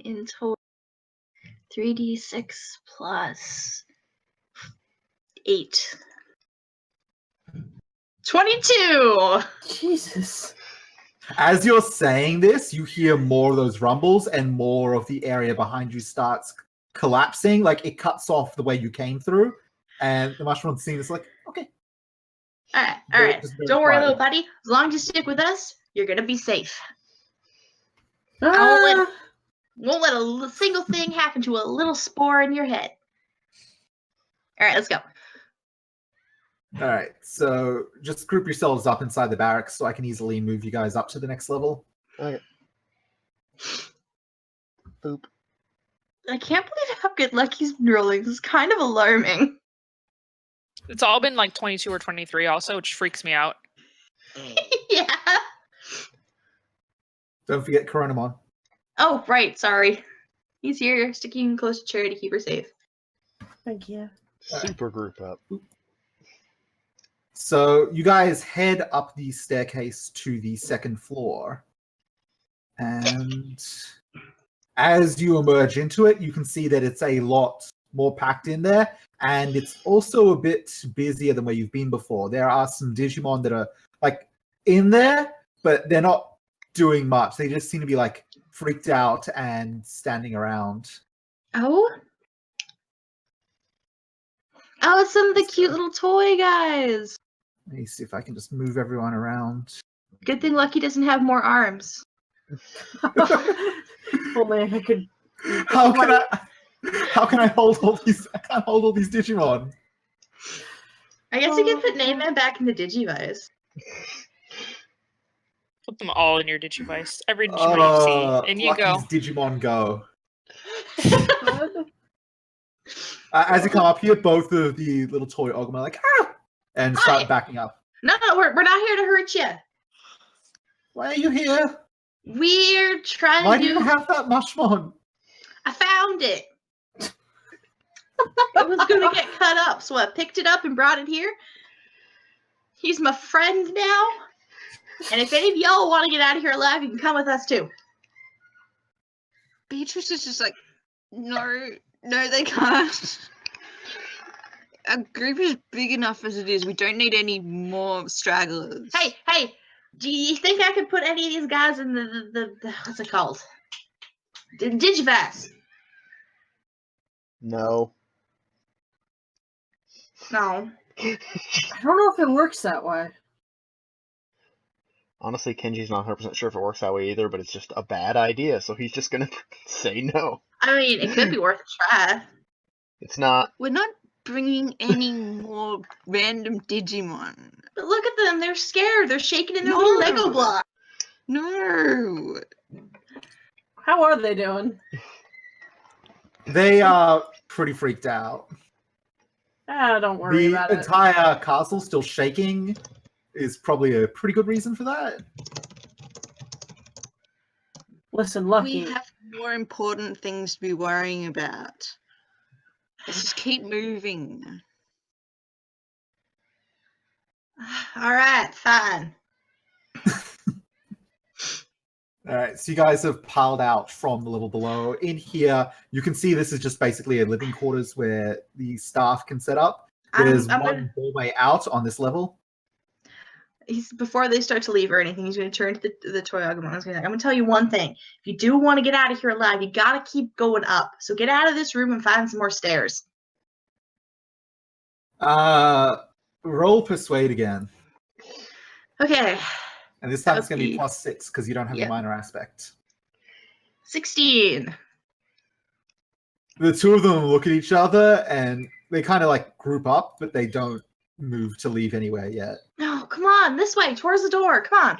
F: in total 3d6 plus 8. 22.
D: Jesus.
A: As you're saying this, you hear more of those rumbles, and more of the area behind you starts collapsing. Like it cuts off the way you came through, and the mushroom scene is like, okay.
F: All right.
A: Just very
F: Don't worry,
A: quiet.
F: little buddy. As long as you stick with us, you're gonna be safe.
D: Ah,
F: Won't let a single thing happen to a little spore in your head. All right, let's go.
A: All right, so just group yourselves up inside the barracks so I can easily move you guys up to the next level.
B: Okay. Boop.
F: I can't believe how good Lucky's been rolling. This is kind of alarming.
C: It's all been like 22 or 23 also, which freaks me out.
F: Yeah.
A: Don't forget Coronamon.
F: Oh, right. Sorry. He's here, sticking close to Cherry to keep her safe.
D: thank you.
B: Super group up.
A: So you guys head up the staircase to the second floor. And as you emerge into it, you can see that it's a lot more packed in there. And it's also a bit busier than where you've been before. There are some Digimon that are like in there, but they're not doing much. They just seem to be like freaked out and standing around.
F: Oh? Oh, it's some of the cute little toy guys.
A: Let me see if I can just move everyone around.
F: Good thing Lucky doesn't have more arms.
D: If only I could.
A: How can I hold all these? I can't hold all these Digimon.
F: I guess you can put Name back in the Digivice.
C: Put them all in your Digivice. Every Digimon you see. In you go.
A: Lucky's Digimon Go. As you come up here, both of the little toy Ogma are like, ah! And start
F: Hi.
A: backing up.
F: No, we're not here to hurt you.
A: Why are you here?
F: We're trying
A: Why
F: to
A: do
F: do.
A: you have that Mushmon?
F: I found it. It was gonna get cut up, so I picked it up and brought it here. He's my friend now. And if any of y'all want to get out of here alive, you can come with us too.
E: Beatrice is just like, no, they can't. Our group is big enough as it is. We don't need any more stragglers.
F: Hey, do you think I could put any of these guys in the what's it called? Digivice?
B: No.
F: No.
D: I don't know if it works that way.
B: Honestly, Kenji's not 100% sure if it works that way either, but it's just a bad idea, so he's just gonna say no.
F: I mean, it could be worth a try.
B: It's not.
E: We're not bringing any more random Digimon.
F: But look at them, they're scared. They're shaking in their little
E: No.
F: Lego block.
E: No.
D: How are they doing?
A: They are pretty freaked out.
D: Don't worry
A: The
D: about it.
A: entire castle still shaking is probably a pretty good reason for that.
D: Listen, Lucky.
E: We have more important things to be worrying about. Let's just keep moving.
F: All right, fine.
A: All right, so you guys have piled out from the level below. In here, you can see this is just basically a living quarters where the staff can set up. There's
F: I'm
A: one
F: gonna,
A: doorway out on this level.
F: before they start to leave or anything, he's going to turn to the Toyagumon. I'm going to tell you one thing. If you do want to get out of here alive, you got to keep going up. So get out of this room and find some more stairs.
A: Roll persuade again.
F: Okay.
A: And this time it's
F: That
A: going
F: would
A: to be
F: be-
A: +6 because you don't have
F: Yep.
A: the minor aspect.
F: 16.
A: The two of them look at each other and they kind of like group up, but they don't move to leave anywhere yet.
F: No, come on, this way, towards the door. Come on.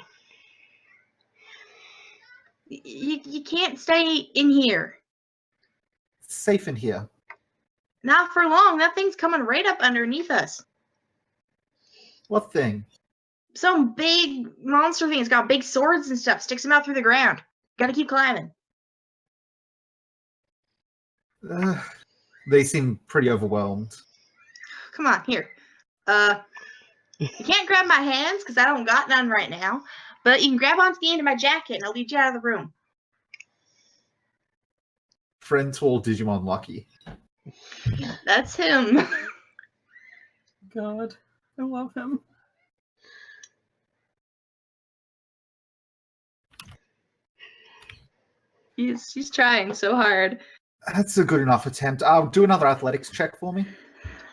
F: You can't stay in here.
A: It's safe in here.
F: Not for long. That thing's coming right up underneath us.
A: What thing?
F: Some big monster thing. It's got big swords and stuff. Sticks them out through the ground. Gotta keep climbing.
A: They seem pretty overwhelmed.
F: Come on, here. You can't grab my hands because I don't got none right now. But you can grab onto the end of my jacket and I'll lead you out of the room.
A: Friend tall Digimon Lucky.
F: That's him.
D: God, I love him.
F: He's trying so hard.
A: That's a good enough attempt. Do another athletics check for me.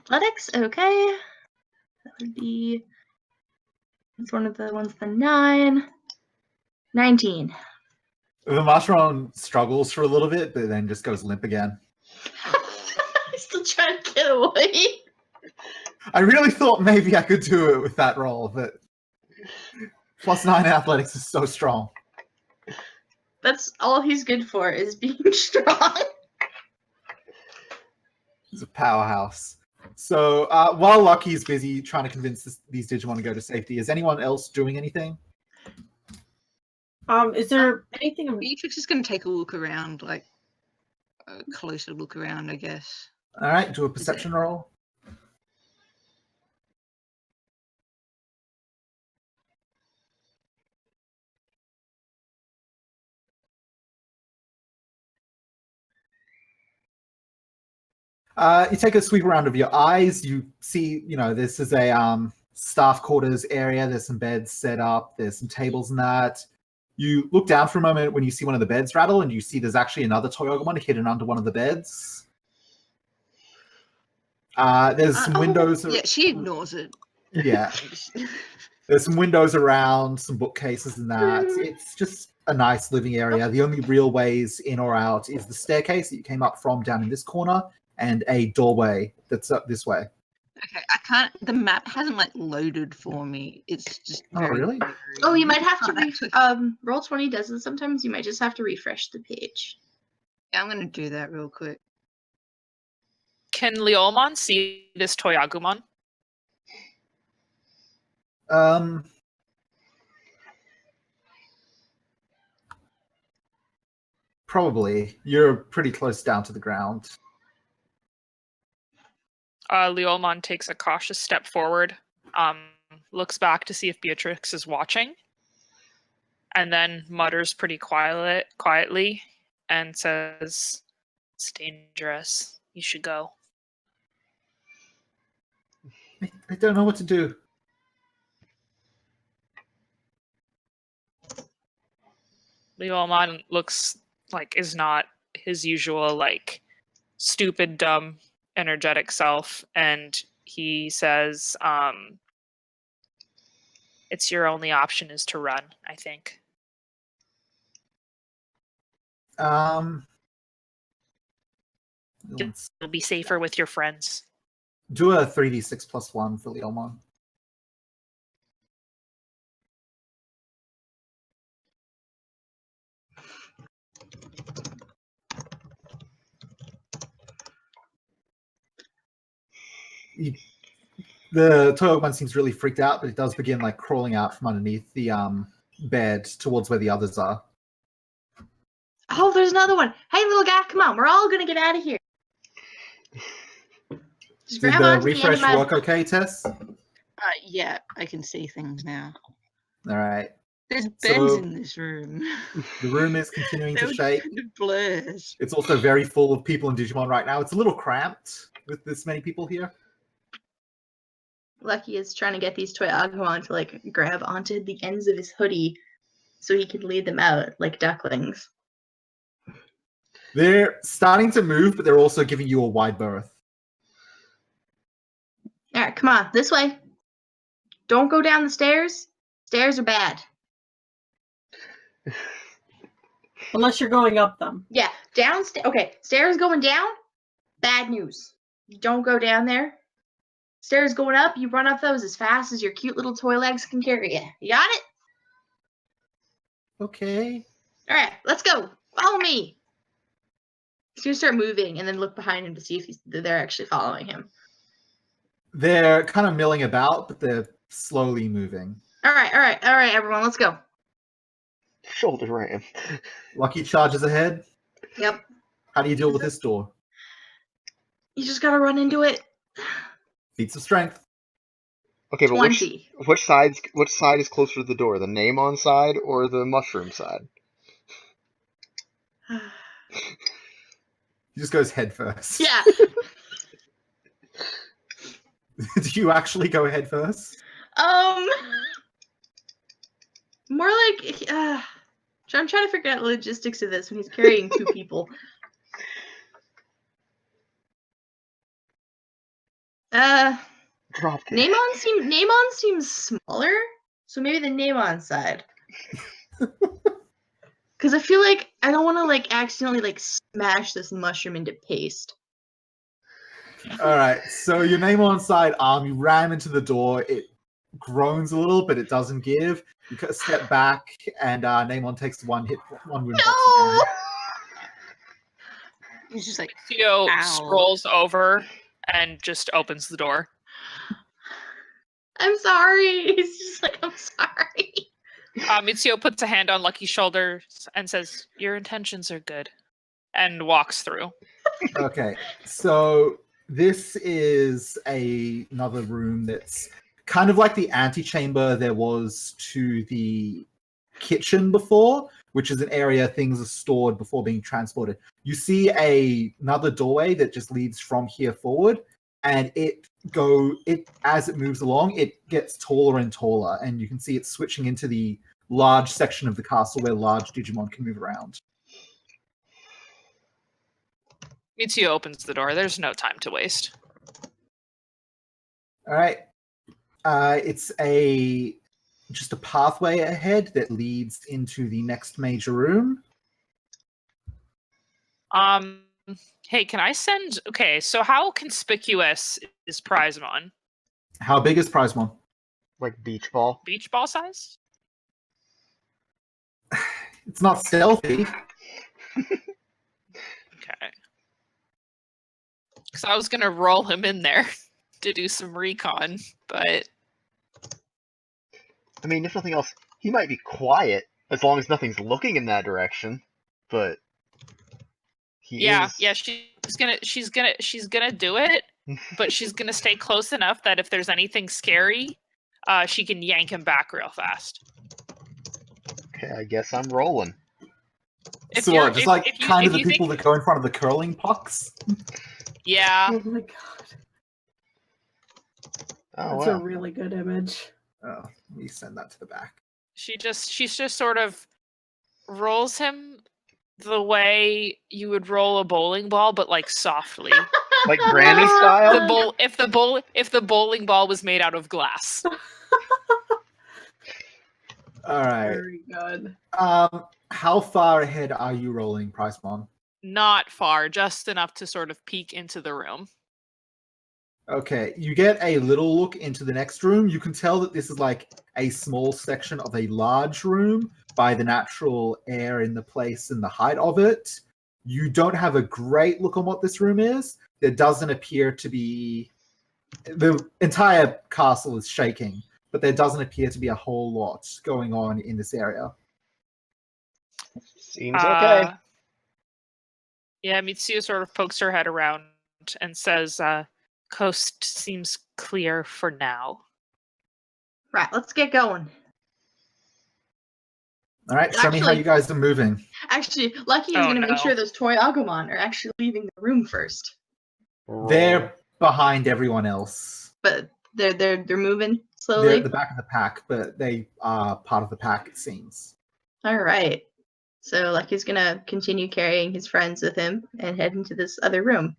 F: Athletics, okay. That would be. It's one of the ones with the 9. 19.
A: The Masteron struggles for a little bit, but then just goes limp again.
F: He's still trying to get away.
A: I really thought maybe I could do it with that roll, but +9 in athletics is so strong.
F: That's all he's good for, is being strong.
A: He's a powerhouse. So while Lucky's busy trying to convince these Digimon to go to safety, is anyone else doing anything?
D: Is there anything?
E: Beatrix is going to take a look around, like a closer look around, I guess.
A: All right, do a perception roll. You take a sweep around of your eyes. You see, this is a staff quarters area. There's some beds set up. There's some tables and that. You look down for a moment when you see one of the beds rattle, and you see there's actually another Toyogumon hidden under one of the beds. There's some windows.
E: Yeah, she ignores it.
A: Yeah. There's some windows around, some bookcases and that. It's just a nice living area. The only real ways in or out is the staircase that you came up from down in this corner and a doorway that's up this way.
E: Okay, I can't. The map hasn't like loaded for me. It's just.
A: Oh,
E: very
A: really?
E: blurry.
F: Oh, you might have to
E: Actually-
F: Roll20 does it sometimes. You might just have to refresh the page.
E: Yeah, I'm gonna do that real quick.
C: Can Leomon see this Toyagumon?
A: Probably. You're pretty close down to the ground.
C: Leomon takes a cautious step forward, looks back to see if Beatrix is watching, and then mutters pretty quietly and says, "It's dangerous. You should go."
A: I don't know what to do.
C: Leomon looks like is not his usual like stupid, dumb, energetic self, and he says, "It's your only option is to run, I think."
A: Let's
C: You'll be safer with your friends.
A: do a 3d6 + 1 for Leomon. The Toyogman seems really freaked out, but it does begin like crawling out from underneath the bed towards where the others are.
F: Oh, there's another one. Hey, little guy, come on. We're all gonna get out of here. Just
A: Did
F: grab
A: the
F: onto the end
A: refresh
F: of my...
A: work okay, Tess?
E: Yeah, I can see things now.
A: All right.
E: There's beds
A: So-
E: in this room.
A: The room is continuing
E: They
A: to
E: were
A: shake.
E: kind of blurs.
A: It's also very full of people in Digimon right now. It's a little cramped with this many people here.
F: Lucky is trying to get these toy Agumon to like grab onto the ends of his hoodie so he can lead them out like ducklings.
A: They're starting to move, but they're also giving you a wide berth.
F: All right, come on, this way. Don't go down the stairs. Stairs are bad.
D: Unless you're going up them.
F: Yeah, downstairs. Okay, stairs going down. Bad news. Don't go down there. Stairs going up. You run up those as fast as your cute little toy legs can carry you. You got it?
A: Okay.
F: All right, let's go. Follow me. He's gonna start moving and then look behind him to see if they're actually following him.
A: They're kind of milling about, but they're slowly moving.
F: All right, everyone, let's go.
B: Shoulder ram.
A: Lucky charges ahead.
F: Yep.
A: How do you deal with this door?
F: You just gotta run into it.
A: Feats of strength.
B: Okay, but
F: 20.
B: which side is closer to the door? The Namon side or the mushroom side?
A: He just goes head first.
F: Yeah.
A: Do you actually go head first?
F: More like, I'm trying to figure out the logistics of this when he's carrying two people.
B: Drop kick.
F: Namon seems smaller, so maybe the Namon side. Because I feel like I don't want to like accidentally like smash this mushroom into paste.
A: All right. So your name on side arm, you ram into the door. It groans a little, but it doesn't give. You step back, and Namon takes one wound.
F: No!
E: He's just like,
C: Theo
E: Ow.
C: scrolls over and just opens the door.
F: I'm sorry. He's just like, I'm sorry.
C: Mitsuo puts a hand on Lucky's shoulders and says, "Your intentions are good," and walks through.
A: Okay. So this is another room that's kind of like the antechamber there was to the kitchen before, which is an area things are stored before being transported. You see another doorway that just leads from here forward, and as it moves along, it gets taller and taller, and you can see it switching into the large section of the castle where large Digimon can move around.
C: Mitsuo opens the door. There's no time to waste.
A: All right. It's just a pathway ahead that leads into the next major room.
C: Hey, can I send... Okay, so how conspicuous is Prizemon?
A: How big is Prizemon?
B: Like beach ball.
C: Beach ball size?
A: It's not stealthy.
C: Okay. Because I was going to roll him in there to do some recon, but...
B: I mean, if nothing else, he might be quiet as long as nothing's looking in that direction. But
C: Yeah, she's gonna do it, but she's gonna stay close enough that if there's anything scary, she can yank him back real fast.
B: Okay, I guess I'm rolling.
C: If
A: So
C: you're-
A: what, just
C: if-
A: like
C: if you-
A: kind
C: if
A: of the
C: you
A: people
C: think-
A: that go in front of the curling pucks?
C: Yeah,
D: Oh my god.
B: Oh,
D: That's a
B: wow.
D: really good image.
A: Oh, let me send that to the back.
C: she's just sort of rolls him the way you would roll a bowling ball, but like softly.
B: Like granny style?
C: If the bowling ball was made out of glass.
A: All right.
D: Very good.
A: How far ahead are you rolling, Prizemon?
C: Not far, just enough to sort of peek into the room.
A: Okay, you get a little look into the next room. You can tell that this is like a small section of a large room by the natural air in the place and the height of it. You don't have a great look on what this room is. There doesn't appear to be The entire castle is shaking, but there doesn't appear to be a whole lot going on in this area.
B: Seems okay.
C: Yeah, Mitsuyo sort of pokes her head around and says, coast seems clear for now.
F: Right, let's get going.
A: All right, show me how
F: Actually-
A: you guys are moving.
F: Actually, Lucky is
C: Oh,
F: going to make
C: no.
F: sure those toy Agumon are actually leaving the room first.
A: They're behind everyone else.
F: But they're moving
A: They're
F: slowly.
A: at the back of the pack, but they are part of the pack, it seems.
F: All right. So Lucky's going to continue carrying his friends with him and head into this other room.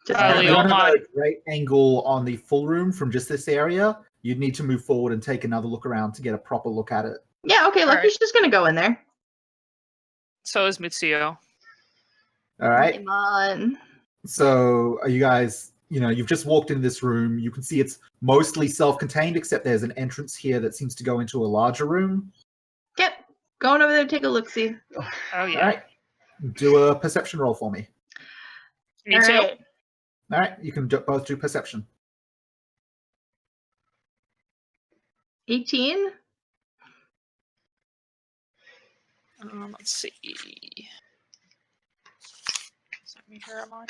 F: Just
C: Uh,
F: kind
A: We
F: of
A: don't have
C: Leomon-
A: a great angle on the full room from just this area. You'd need to move forward and take another look around to get a proper look at it.
F: Yeah, okay,
C: All
F: Lucky's
C: right.
F: just going to go in there.
C: So is Mitsuyo.
A: All right.
F: Come on.
A: So are you guys, you've just walked into this room. You can see it's mostly self-contained, except there's an entrance here that seems to go into a larger room.
F: Yep. Going over there to take a look-see.
C: Oh, yeah.
A: All right. Do a perception roll for me.
C: Me
F: All
C: too.
F: right.
A: All right. You can both do perception.
F: 18?
C: Let's see. Let me hear on.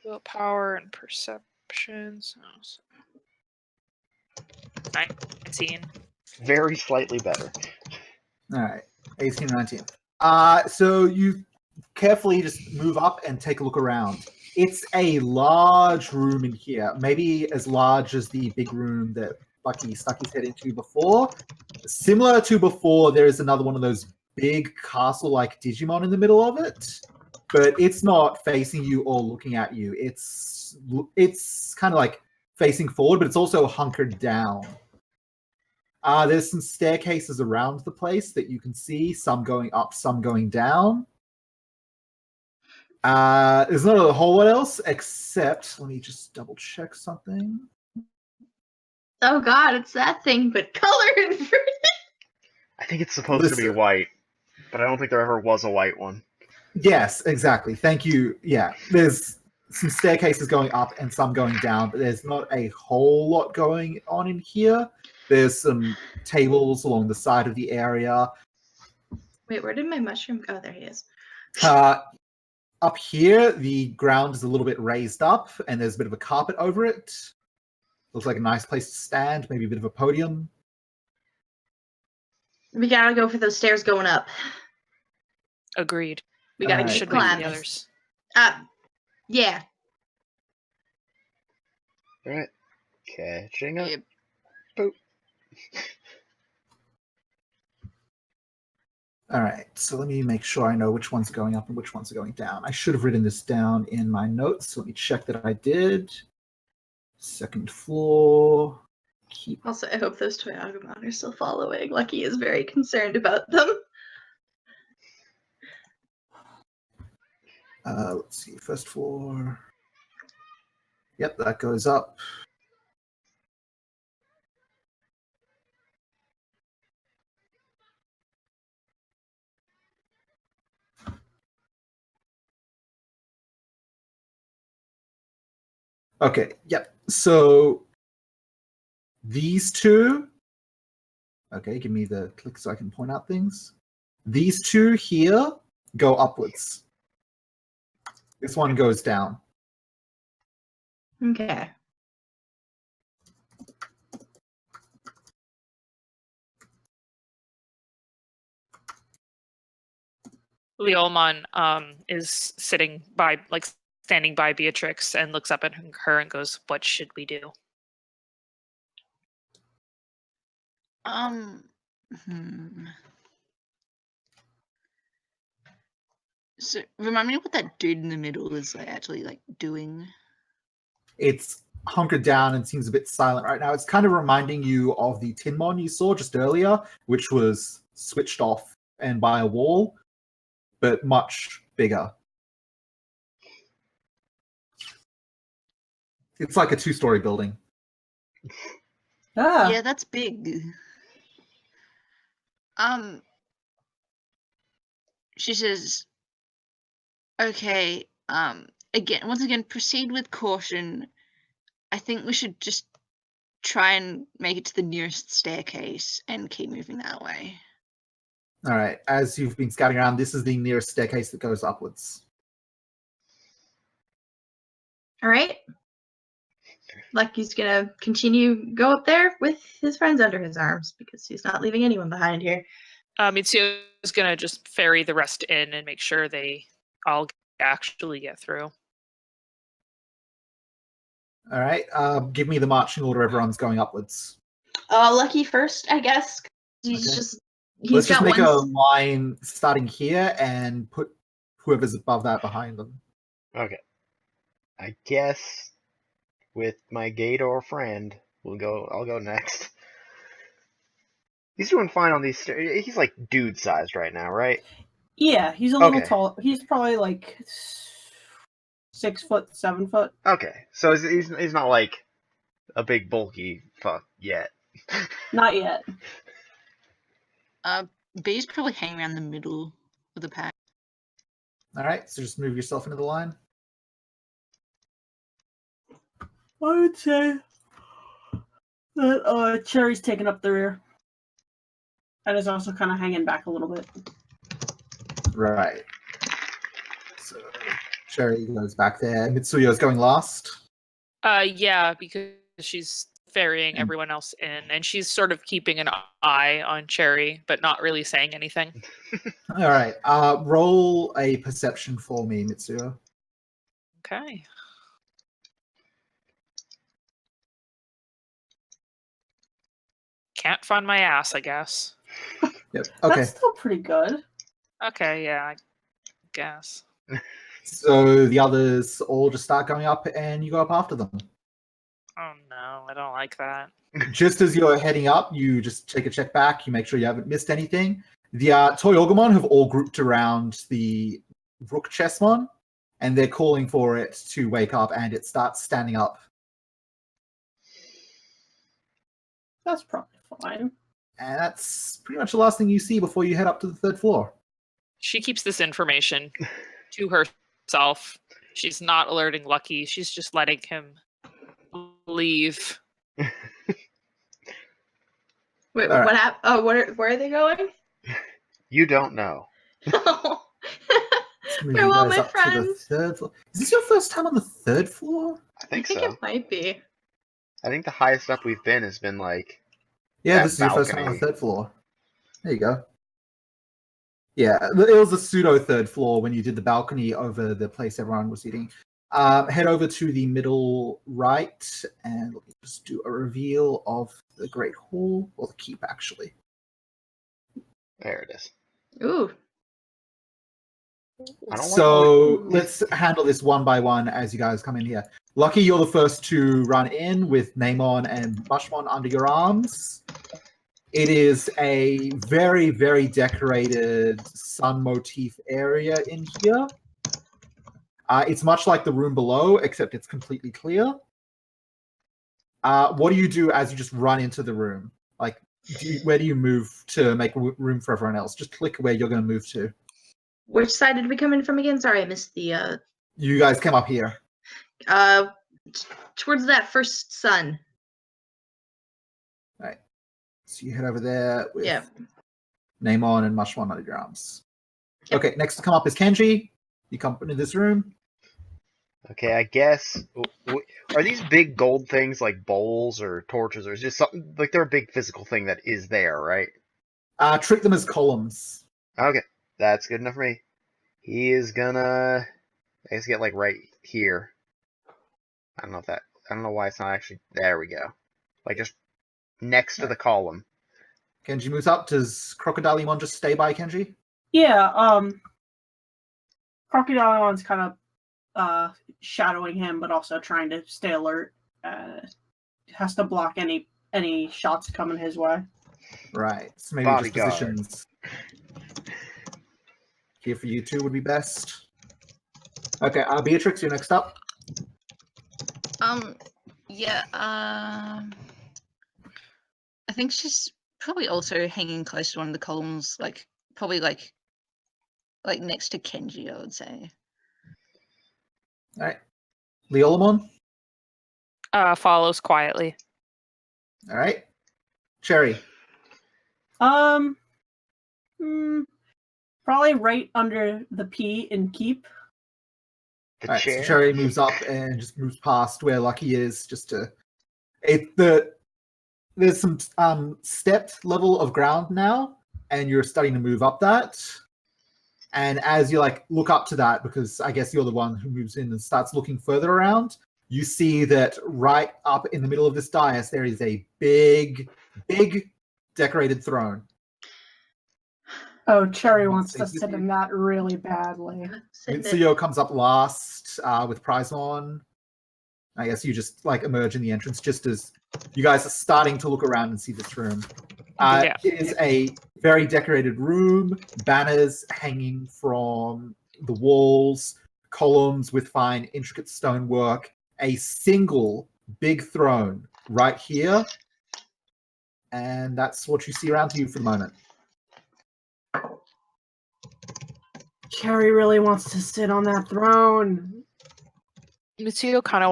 C: Willpower and perceptions. 19.
B: Very slightly better.
A: All right. 18, 19. So you carefully just move up and take a look around. It's a large room in here, maybe as large as the big room that Bucky stuck his head into before. Similar to before, there is another one of those big castle-like Digimon in the middle of it, but it's not facing you or looking at you. It's kind of like facing forward, but it's also hunkered down. There's some staircases around the place that you can see, some going up, some going down. There's not a whole lot else, except, let me just double check something.
F: Oh god, it's that thing, but colored.
B: I think it's supposed to be
A: Listen.
B: white, but I don't think there ever was a white one.
A: Yes, exactly. Thank you. Yeah, there's some staircases going up and some going down, but there's not a whole lot going on in here. There's some tables along the side of the area.
F: Wait, where did my mushroom go? Oh, there he is.
A: Up here, the ground is a little bit raised up, and there's a bit of a carpet over it. Looks like a nice place to stand, maybe a bit of a podium.
F: We gotta go for those stairs going up.
C: Agreed.
F: We gotta
A: Alright.
F: get
C: Should wait for
F: climb.
C: the others.
F: Yeah.
B: Alright. Catching up.
E: Yep.
B: Boop.
A: All right, so let me make sure I know which one's going up and which ones are going down. I should have written this down in my notes, so let me check that I did. Second floor. Keep.
F: Also, I hope those toy Agumon are still following. Lucky is very concerned about them.
A: Let's see, first floor. Yep, that goes up. Okay, yep. So these two. Okay, give me the click so I can point out things. These two here go upwards. This one goes down.
F: Okay.
C: Leomon is sitting by, like, standing by Beatrix and looks up at her and goes, "What should we do?"
E: So remind me what that dude in the middle is actually doing.
A: It's hunkered down and seems a bit silent right now. It's kind of reminding you of the Tinmon you saw just earlier, which was switched off and by a wall, but much bigger. It's like a 2-story building.
D: Ah,
E: Yeah, that's big. She says, Okay. Once again, proceed with caution. I think we should just try and make it to the nearest staircase and keep moving that way.
A: All right. As you've been scouting around, this is the nearest staircase that goes upwards.
F: All right. Lucky's gonna go up there with his friends under his arms because he's not leaving anyone behind here.
C: Mitsuyo's gonna just ferry the rest in and make sure they all actually get through.
A: All right. Give me the marching order. Everyone's going upwards.
F: Lucky first, I guess. He's
A: Okay.
F: just
A: Let's just
F: got
A: make
F: one.
A: a line starting here and put whoever's above that behind them.
B: Okay. I guess with my Gator friend, I'll go next. He's doing fine on these stairs. He's like dude sized right now, right?
D: Yeah, he's a little
B: Okay.
D: tall. He's probably like 6 foot, 7 foot.
B: Okay. So he's not like a big bulky fuck yet.
D: Not yet.
E: B's probably hanging around the middle of the pack.
A: All right. So just move yourself into the line.
D: I would say that Cherry's taking up the rear. And is also kind of hanging back a little bit.
A: Right. So Cherry goes back there. Mitsuyo's going last.
C: Yeah, because she's ferrying everyone else in, and she's sort of keeping an eye on Cherry, but not really saying anything.
A: All right. Roll a perception for me, Mitsuyo.
C: Okay. Can't find my ass, I guess.
A: Yep. Okay.
D: That's still pretty good.
C: Okay, yeah, I guess.
A: So the others all just start going up, and you go up after them.
C: Oh no, I don't like that.
A: Just as you're heading up, you just take a check back. You make sure you haven't missed anything. The Toyogomon have all grouped around the Rook Chessmon, and they're calling for it to wake up, and it starts standing up.
D: That's probably fine.
A: And that's pretty much the last thing you see before you head up to the third floor.
C: She keeps this information to herself. She's not alerting Lucky. She's just letting him leave.
F: Wait,
A: All right.
F: what happened? Oh, where are they going?
B: You don't know.
F: Farewell,
A: Move you guys
F: my
A: up to the
F: friends.
A: third floor. Is this your first time on the third floor?
B: I
F: I
B: think
F: think
B: so.
F: it might be.
B: I think the highest up we've been has been like
A: Yeah,
B: that
A: this is your first time on the
B: balcony.
A: third floor. There you go. Yeah, it was a pseudo third floor when you did the balcony over the place everyone was eating. Head over to the middle right, and let me just do a reveal of the Great Hall, or the Keep, actually.
B: There it is.
F: Ooh.
B: I don't
A: So let's handle this one by one as you guys come in here. Lucky, you're the first to run in with Namon and Bushmon under your arms. It is a very, very decorated sun motif area in here. It's much like the room below, except it's completely clear. What do you do as you just run into the room? Like, where do you move to make room for everyone else? Just click where you're going to move to.
F: Which side did we come in from again? Sorry, I missed the
A: You guys came up here.
F: towards that first sun.
A: Right. So you head over there with
F: Yeah.
A: Namon and Mushmon under your arms.
F: Yep.
A: Okay, next to come up is Kenji. You come into this room.
B: Okay, I guess. Are these big gold things like bowls or torches, or is just something like they're a big physical thing that is there, right?
A: Treat them as columns.
B: Okay, that's good enough for me. He is gonna, I guess, get like right here. I don't know why it's not actually. There we go. Like just next to the column.
A: Kenji moves up. Does Crocodilemon just stay by Kenji?
D: Yeah, Crocodilemon's kind of shadowing him, but also trying to stay alert. Has to block any shots coming his way.
A: Right. So maybe
B: Bodyguard.
A: just positions here for you two would be best. Okay, Beatrix, you're next up.
E: Yeah, I think she's probably also hanging close to one of the columns, like probably like next to Kenji, I would say.
A: All right. Leolamon?
C: Follows quietly.
A: All right. Cherry?
D: Probably right under the P in keep.
B: The
A: All right,
B: chair.
A: so Cherry moves up and just moves past where Lucky is, just to. There's some stepped level of ground now, and you're starting to move up that. And as you look up to that, because I guess you're the one who moves in and starts looking further around, you see that right up in the middle of this dais there is a big decorated throne.
D: Oh, Cherry wants to sit in that really badly.
A: Mitsuyo comes up last with Prizemon. I guess you just emerge in the entrance just as you guys are starting to look around and see this room.
C: Yeah.
A: It is a very decorated room, banners hanging from the walls, columns with fine, intricate stonework, a single big throne right here. And that's what you see around you for the moment.
D: Cherry really wants to sit on that throne.
C: Mitsuyo kind of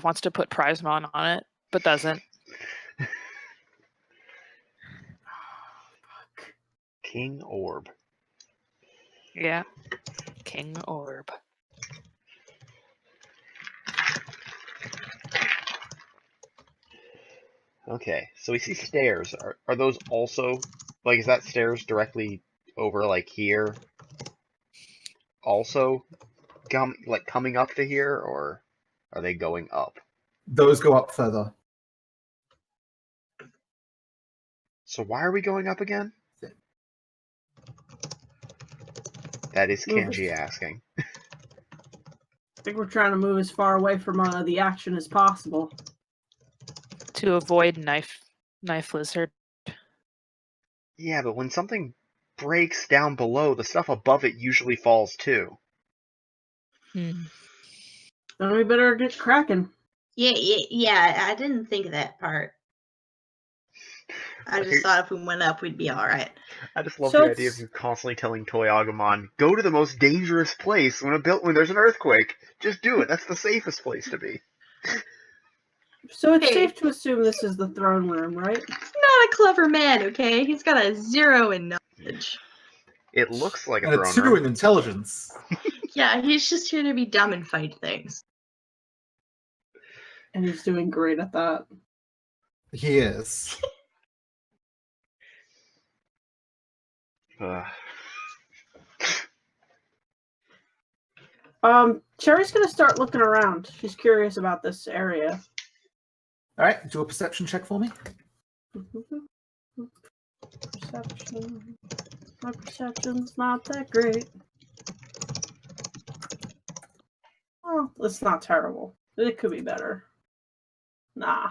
C: wants to put Prizemon on it, but doesn't.
B: King Orb.
C: Yeah. King Orb.
B: Okay, so we see stairs. Are those also is that stairs directly over here? Also, coming up to here, or are they going up?
A: Those go up further.
B: So why are we going up again? That is Kenji asking.
D: I think we're trying to move as far away from the action as possible.
C: To avoid knife lizard.
B: Yeah, but when something breaks down below, the stuff above it usually falls too.
C: Hmm.
D: Then we better get cracking.
F: Yeah, I didn't think of that part. I just thought if we went up, we'd be all right.
B: I just love the idea of you constantly telling Toy Agumon, go to the most dangerous place when there's an earthquake. Just do it. That's the safest place to be.
D: So it's safe to assume this is the throne room, right?
F: He's not a clever man, okay? He's got a 0 in knowledge.
B: It looks like a
A: And
B: throne
A: 2
B: room.
A: in intelligence.
F: Yeah, he's just here to be dumb and fight things.
D: And he's doing great at that.
A: He is.
D: Cherry's gonna start looking around. She's curious about this area.
A: All right, do a perception check for me.
D: Perception. My perception's not that great. Well, it's not terrible. It could be better. Nah.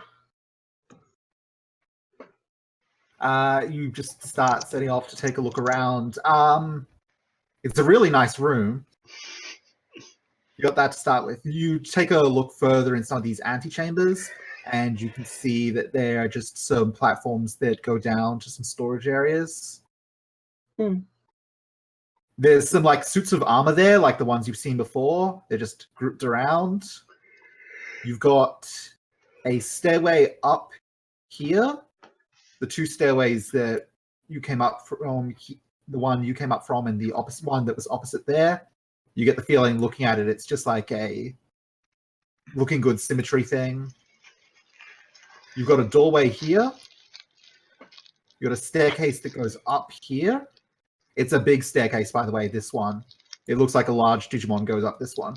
A: You just start setting off to take a look around. It's a really nice room. You got that to start with. You take a look further in some of these antechambers, and you can see that there are just some platforms that go down to some storage areas. There's some suits of armor there, like the ones you've seen before. They're just grouped around. You've got a stairway up here. The 2 stairways that you came up from, the one you came up from and the opposite one that was opposite there. You get the feeling looking at it, it's just like a looking good symmetry thing. You've got a doorway here. You've got a staircase that goes up here. It's a big staircase, by the way, this one. It looks like a large Digimon goes up this one.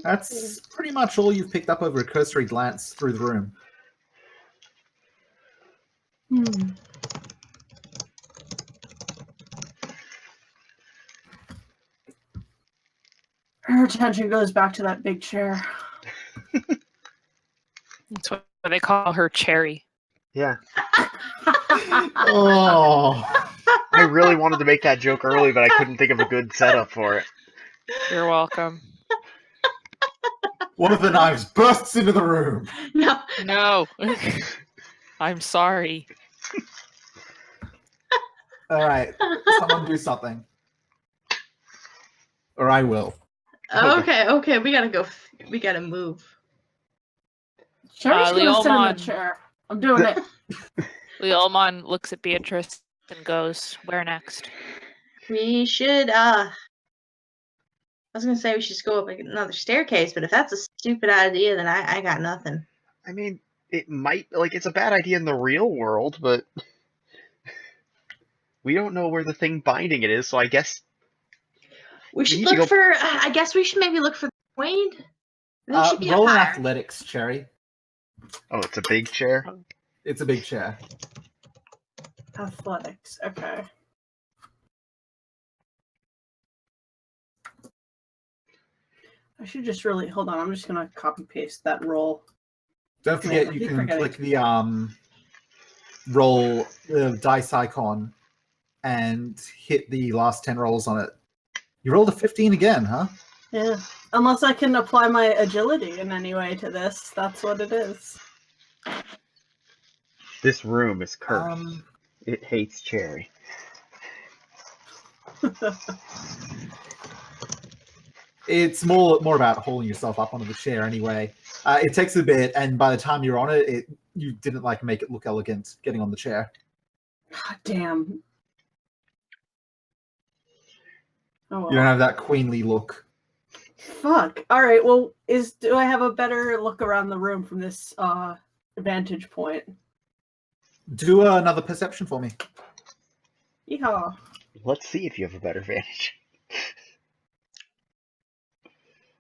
A: That's pretty much all you've picked up over a cursory glance through the room.
D: Her attention goes back to that big chair.
C: That's what they call her Cherry.
B: Yeah.
A: Oh,
B: I really wanted to make that joke early, but I couldn't think of a good setup for it.
C: You're welcome.
A: one of the knives bursts into the room.
F: No.
C: No. I'm sorry.
A: All right, someone do something. or I will.
F: Okay, we gotta go. We gotta move.
D: Cherry's gonna sit in the
C: Leomon.
D: chair. I'm doing it.
C: Leomon looks at Beatrice and goes, "Where next?"
F: We should. I was gonna say we should just go up like another staircase, but if that's a stupid idea, then I got nothing.
B: I mean, it might it's a bad idea in the real world, but we don't know where the thing binding it is, so I guess
F: We should
B: need to
F: look
B: go-
F: for. I guess we should maybe look for the coin. They should be
A: Roll
F: up
A: an
F: higher.
A: athletics, Cherry.
B: Oh, it's a big chair.
A: It's a big chair.
D: Athletics. Okay. I should just really hold on. I'm just gonna copy paste that roll.
A: Don't forget
D: I
A: you
D: keep
A: can
D: forgetting.
A: click the roll the dice icon and hit the last 10 rolls on it. You rolled a 15 again, huh?
D: Yeah. Unless I can apply my agility in any way to this, that's what it is.
B: This room is cursed. It hates Cherry.
A: It's more about hauling yourself up onto the chair anyway. It takes a bit, and by the time you're on it, you didn't make it look elegant getting on the chair.
D: Damn. Oh, well.
A: You don't have that queenly look.
D: Fuck. All right. Well, do I have a better look around the room from this vantage point?
A: Do another perception for me.
D: Yeehaw.
B: Let's see if you have a better vantage.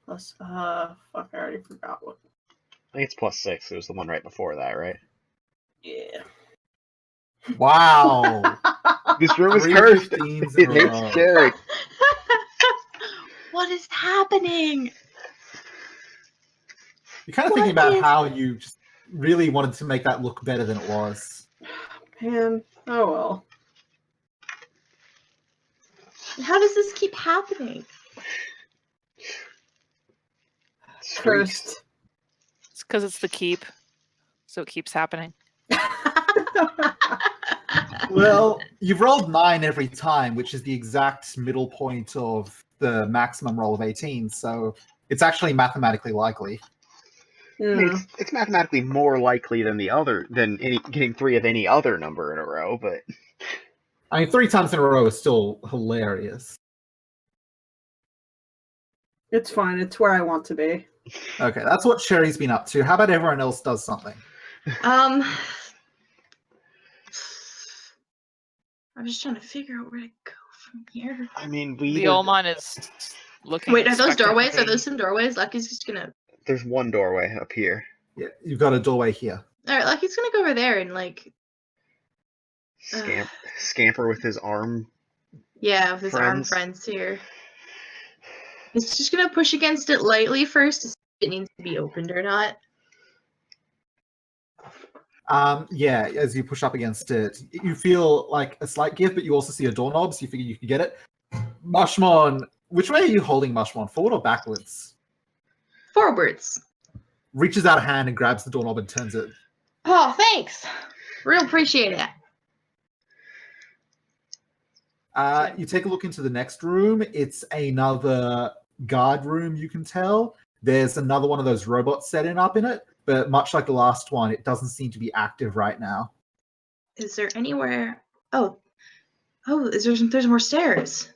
D: Plus, fuck, I already forgot what.
B: I think it's +6. It was the one right before that, right?
D: Yeah.
A: Wow.
B: This room is
A: 3
B: cursed.
A: 15s in
B: It
A: a
B: hates
A: row.
B: Cherry.
F: What is happening?
A: You're kind of thinking about how you just really wanted to make that look better than it was.
D: Man. Oh well.
F: How does this keep happening?
D: Cursed.
C: It's because it's the keep, so it keeps happening.
A: Well, you've rolled 9 every time, which is the exact middle point of the maximum roll of 18, so it's actually mathematically likely.
B: I mean, it's mathematically more likely than getting 3 of any other number in a row, but
A: I mean, 3 times in a row is still hilarious.
D: It's fine. It's where I want to be.
A: Okay, that's what Cherry's been up to. How about everyone else does something?
F: I'm just trying to figure out where to go from here.
B: I mean,
C: Leomon is looking.
F: Wait, are those doorways? Are
C: expectantly.
F: those some doorways? Lucky's just gonna.
B: there's one doorway up here.
A: Yeah, you've got a doorway here.
F: All right, Lucky's gonna go over there and
B: Scamper with his arm.
F: Yeah, with his arm friends here. He's just gonna push against it lightly first to see if it needs to be opened or not.
A: Yeah, as you push up against it, you feel like a slight give, but you also see a doorknob, so you figure you can get it. Mushmon, which way are you holding Mushmon? Forward or backwards?
F: Forwards.
A: Reaches out a hand and grabs the doorknob and turns it.
F: Oh, thanks. Real appreciate it.
A: You take a look into the next room. It's another guard room, you can tell. There's another one of those robots setting up in it, but much like the last one, it doesn't seem to be active right now.
F: Is there anywhere? Oh, there's more stairs.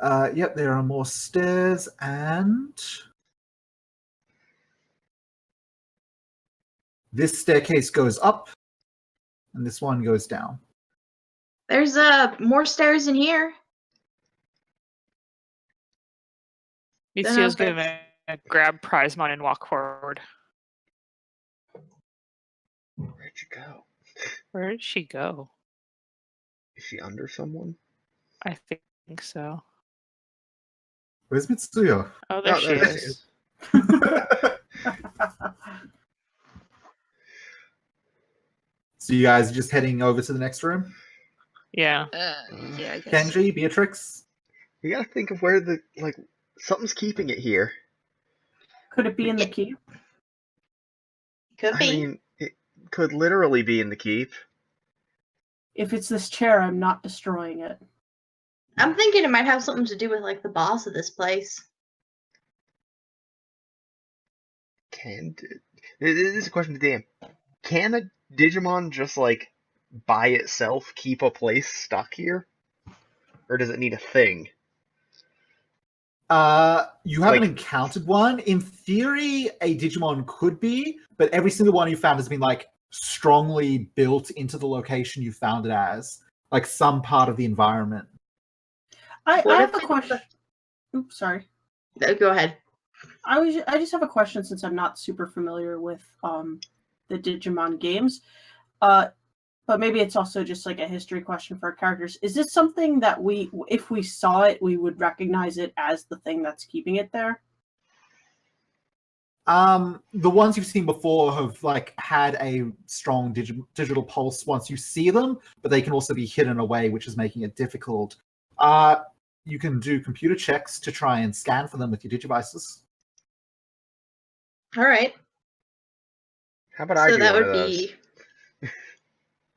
A: Yep, there are more stairs, and this staircase goes up, and this one goes down.
F: There's more stairs in here.
C: Mitsuyo's gonna grab Prizemon and walk forward.
B: Where'd you go?
C: Where did she go?
B: Is she under someone?
C: I think so.
A: Where's Mitsuyo?
C: Oh, there
B: Oh,
C: she
B: there she
C: is.
A: So you guys are just heading over to the next room?
C: Yeah.
E: Yeah, I guess.
A: Kenji, Beatrix?
B: You gotta think of where something's keeping it here.
D: Could it be in the keep?
F: Could
B: I
F: be.
B: mean, it could literally be in the keep.
D: If it's this chair, I'm not destroying it.
F: I'm thinking it might have something to do with like the boss of this place.
B: This is a question to Dan. Can a Digimon just like by itself keep a place stuck here, or does it need a thing?
A: You haven't
B: Like-
A: encountered one. In theory, a Digimon could be, but every single one you found has been like strongly built into the location you found it as, like some part of the environment.
D: I
F: What
D: have
F: if
D: a
F: it's
D: question. Oops, sorry.
F: Go ahead.
D: I just have a question since I'm not super familiar with the Digimon games. But maybe it's also just like a history question for our characters. Is this something that if we saw it, we would recognize it as the thing that's keeping it there?
A: The ones you've seen before have like had a strong digital pulse once you see them, but they can also be hidden away, which is making it difficult. You can do computer checks to try and scan for them with your digivices.
F: All right.
B: How about I
F: So
B: do
F: that
B: one
F: would
B: of those?
F: be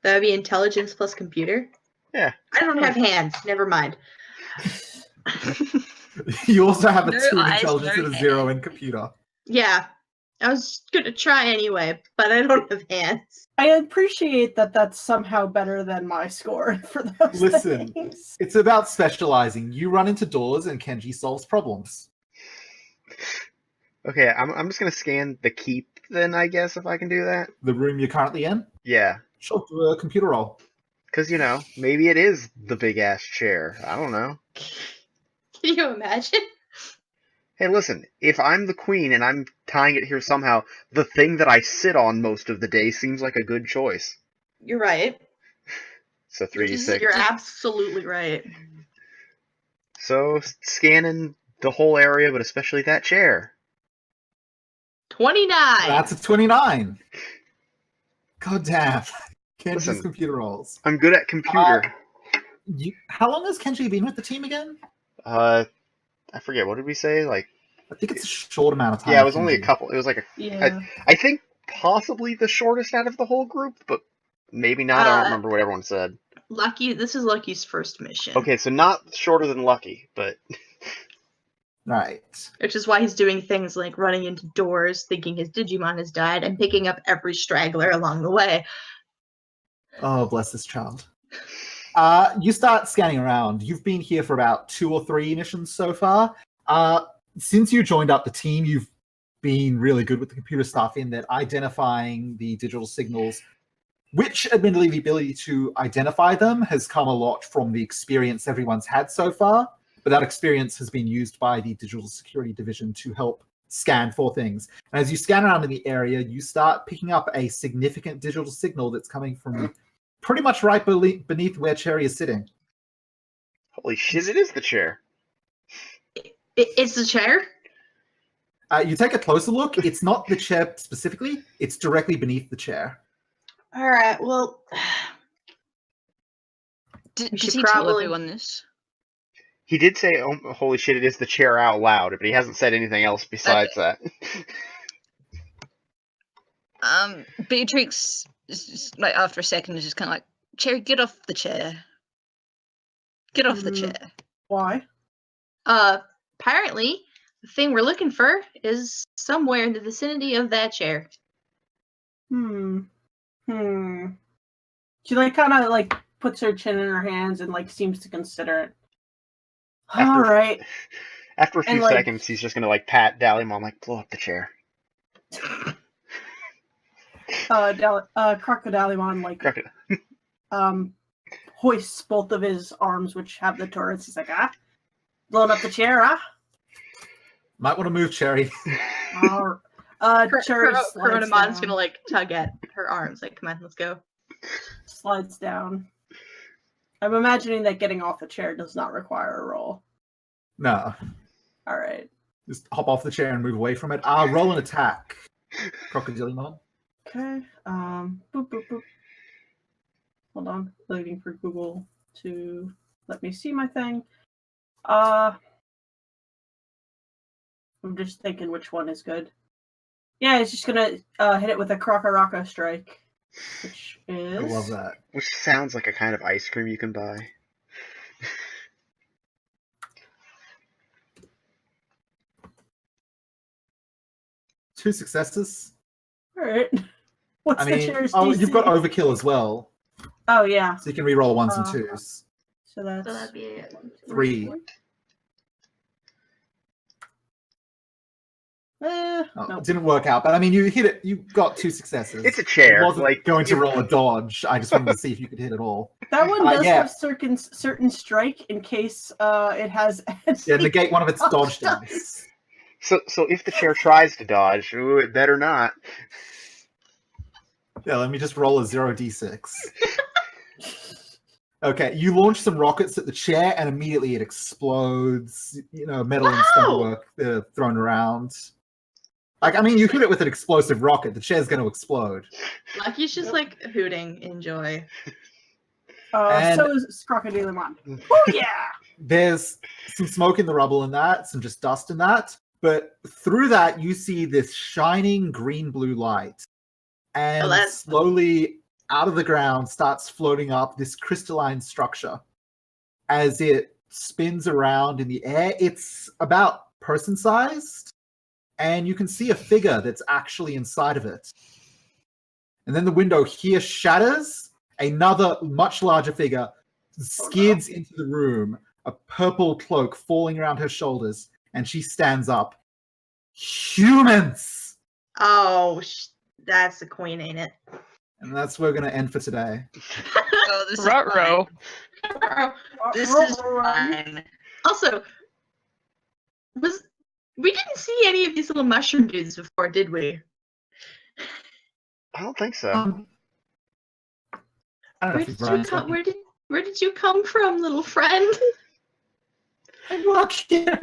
F: that would be intelligence plus computer.
B: Yeah.
F: I don't have hands. Never mind.
A: You also have a
E: No
A: 2 in
E: eyes,
A: intelligence
E: no
A: and a 0 in
E: hands.
A: computer.
F: Yeah, I was gonna try anyway, but I don't have hands.
D: I appreciate that that's somehow better than my score for those
A: Listen.
D: things.
A: It's about specializing. You run into doors and Kenji solves problems.
B: Okay, I'm just gonna scan the keep then, I guess, if I can do that.
A: The room you're currently in?
B: Yeah,
A: Sure, do a computer roll.
B: because maybe it is the big ass chair. I don't know.
F: Can you imagine?
B: Hey, listen, if I'm the queen and I'm tying it here somehow, the thing that I sit on most of the day seems like a good choice.
F: You're right.
B: So 3d6.
F: You're absolutely right.
B: So scanning the whole area, but especially that chair.
F: 29.
A: That's a 29. God damn. Kenji's
B: Listen.
A: computer rolls.
B: I'm good at computer.
A: How long has Kenji been with the team again?
B: I forget, what did we say? Like,
A: I think it's a short amount of time.
B: yeah, it was only a
A: Kenji.
B: couple. It was like
D: Yeah.
B: I think possibly the shortest out of the whole group, but maybe not. I don't remember what everyone said.
F: Lucky. This is Lucky's first mission.
B: Okay, so not shorter than Lucky, but
A: Right.
F: Which is why he's doing things like running into doors, thinking his Digimon has died, and picking up every straggler along the way.
A: Oh, bless this child. You start scanning around. You've been here for about 2 or 3 missions so far. Since you joined up the team, you've been really good with the computer stuff in that identifying the digital signals, which admittedly the ability to identify them has come a lot from the experience everyone's had so far, but that experience has been used by the digital security division to help scan for things. And as you scan around in the area, you start picking up a significant digital signal that's coming from pretty much right beneath where Cherry is sitting.
B: holy shit, it is the chair.
F: It's the chair?
A: You take a closer look. It's not the chair specifically. It's directly beneath the chair.
F: Alright, well...
E: Did
F: We should
E: he tell
F: probably-
E: everyone this?
B: He did say, oh, holy shit, it is the chair out loud, but he hasn't said anything else besides that.
E: Beatrix, is just, like after a second, is just kind of like, Cherry, get off the chair. Get off the chair.
D: Why?
F: Apparently, the thing we're looking for is somewhere in the vicinity of that chair.
D: She like kind of like puts her chin in her hands and like seems to consider it.
B: After-
D: All right.
B: After a few
D: And, like-
B: seconds, he's just gonna like pat Dallymon, like, blow up the chair.
D: Crocodilymon like
B: Crocodile.
D: hoists both of his arms, which have the turrets. He's like, blowing up the chair,
A: Might want to move Cherry.
D: Cherry slides
F: Coronamon's
D: down.
F: gonna like tug at her arms, like, come on, let's go.
D: Slides down. I'm imagining that getting off the chair does not require a roll.
A: No.
D: All right.
A: Just hop off the chair and move away from it. Roll an attack. Crocodilymon.
D: Okay. Boop, boop, boop. Hold on. Waiting for Google to let me see my thing. I'm just thinking which one is good. Yeah, it's just gonna hit it with a Crocoroco strike, which is.
A: I love that.
B: Which sounds like a kind of ice cream you can buy.
A: 2 successes.
D: All right. What's
A: I
D: the
A: mean,
D: chair's
A: oh,
D: DC?
A: you've got overkill as well,
D: Oh yeah.
A: so you can re-roll 1s and 2s.
D: So
F: So
D: that's
F: that'd be it.
A: 3. Oh,
D: nope.
A: It didn't work out, but I mean, you hit it. You got 2 successes.
B: It's a chair.
A: I wasn't
B: Like
A: going to roll a dodge. I just wanted to see if you could hit it all.
D: That one does
A: yeah.
D: have certain strike in case it has.
A: Yeah, negate one of its dodge dice.
B: so if the chair tries to dodge, ooh, it better not.
A: Yeah, let me just roll a 0d6. Okay, you launch some rockets at the chair, and immediately it explodes. You know, metal and stonework thrown around. Like, I mean, you hit it with an explosive rocket. The chair's going to explode.
F: Lucky's just like hooting in joy.
A: And-
D: So is Crocodile. Oh yeah!
A: There's some smoke in the rubble in that, some just dust in that. But through that, you see this shining green-blue light. And slowly, out of the ground, starts floating up this crystalline structure. As it spins around in the air, it's about person-sized. And you can see a figure that's actually inside of it. And then the window here shatters. Another much larger figure skids into the room, a purple cloak falling around her shoulders, and she stands up. Humans!
F: Oh, that's the queen, ain't it?
A: And that's where we're going to end for today.
E: Oh, this is
C: Ruh-roh.
E: fine. This is fine.
F: Also, we didn't see any of these little mushroom dudes before, did we?
B: I don't think so.
A: I don't know
F: Where
A: if
F: did
A: Brian-
F: you come? Where did you come from, little friend?
A: I walk here.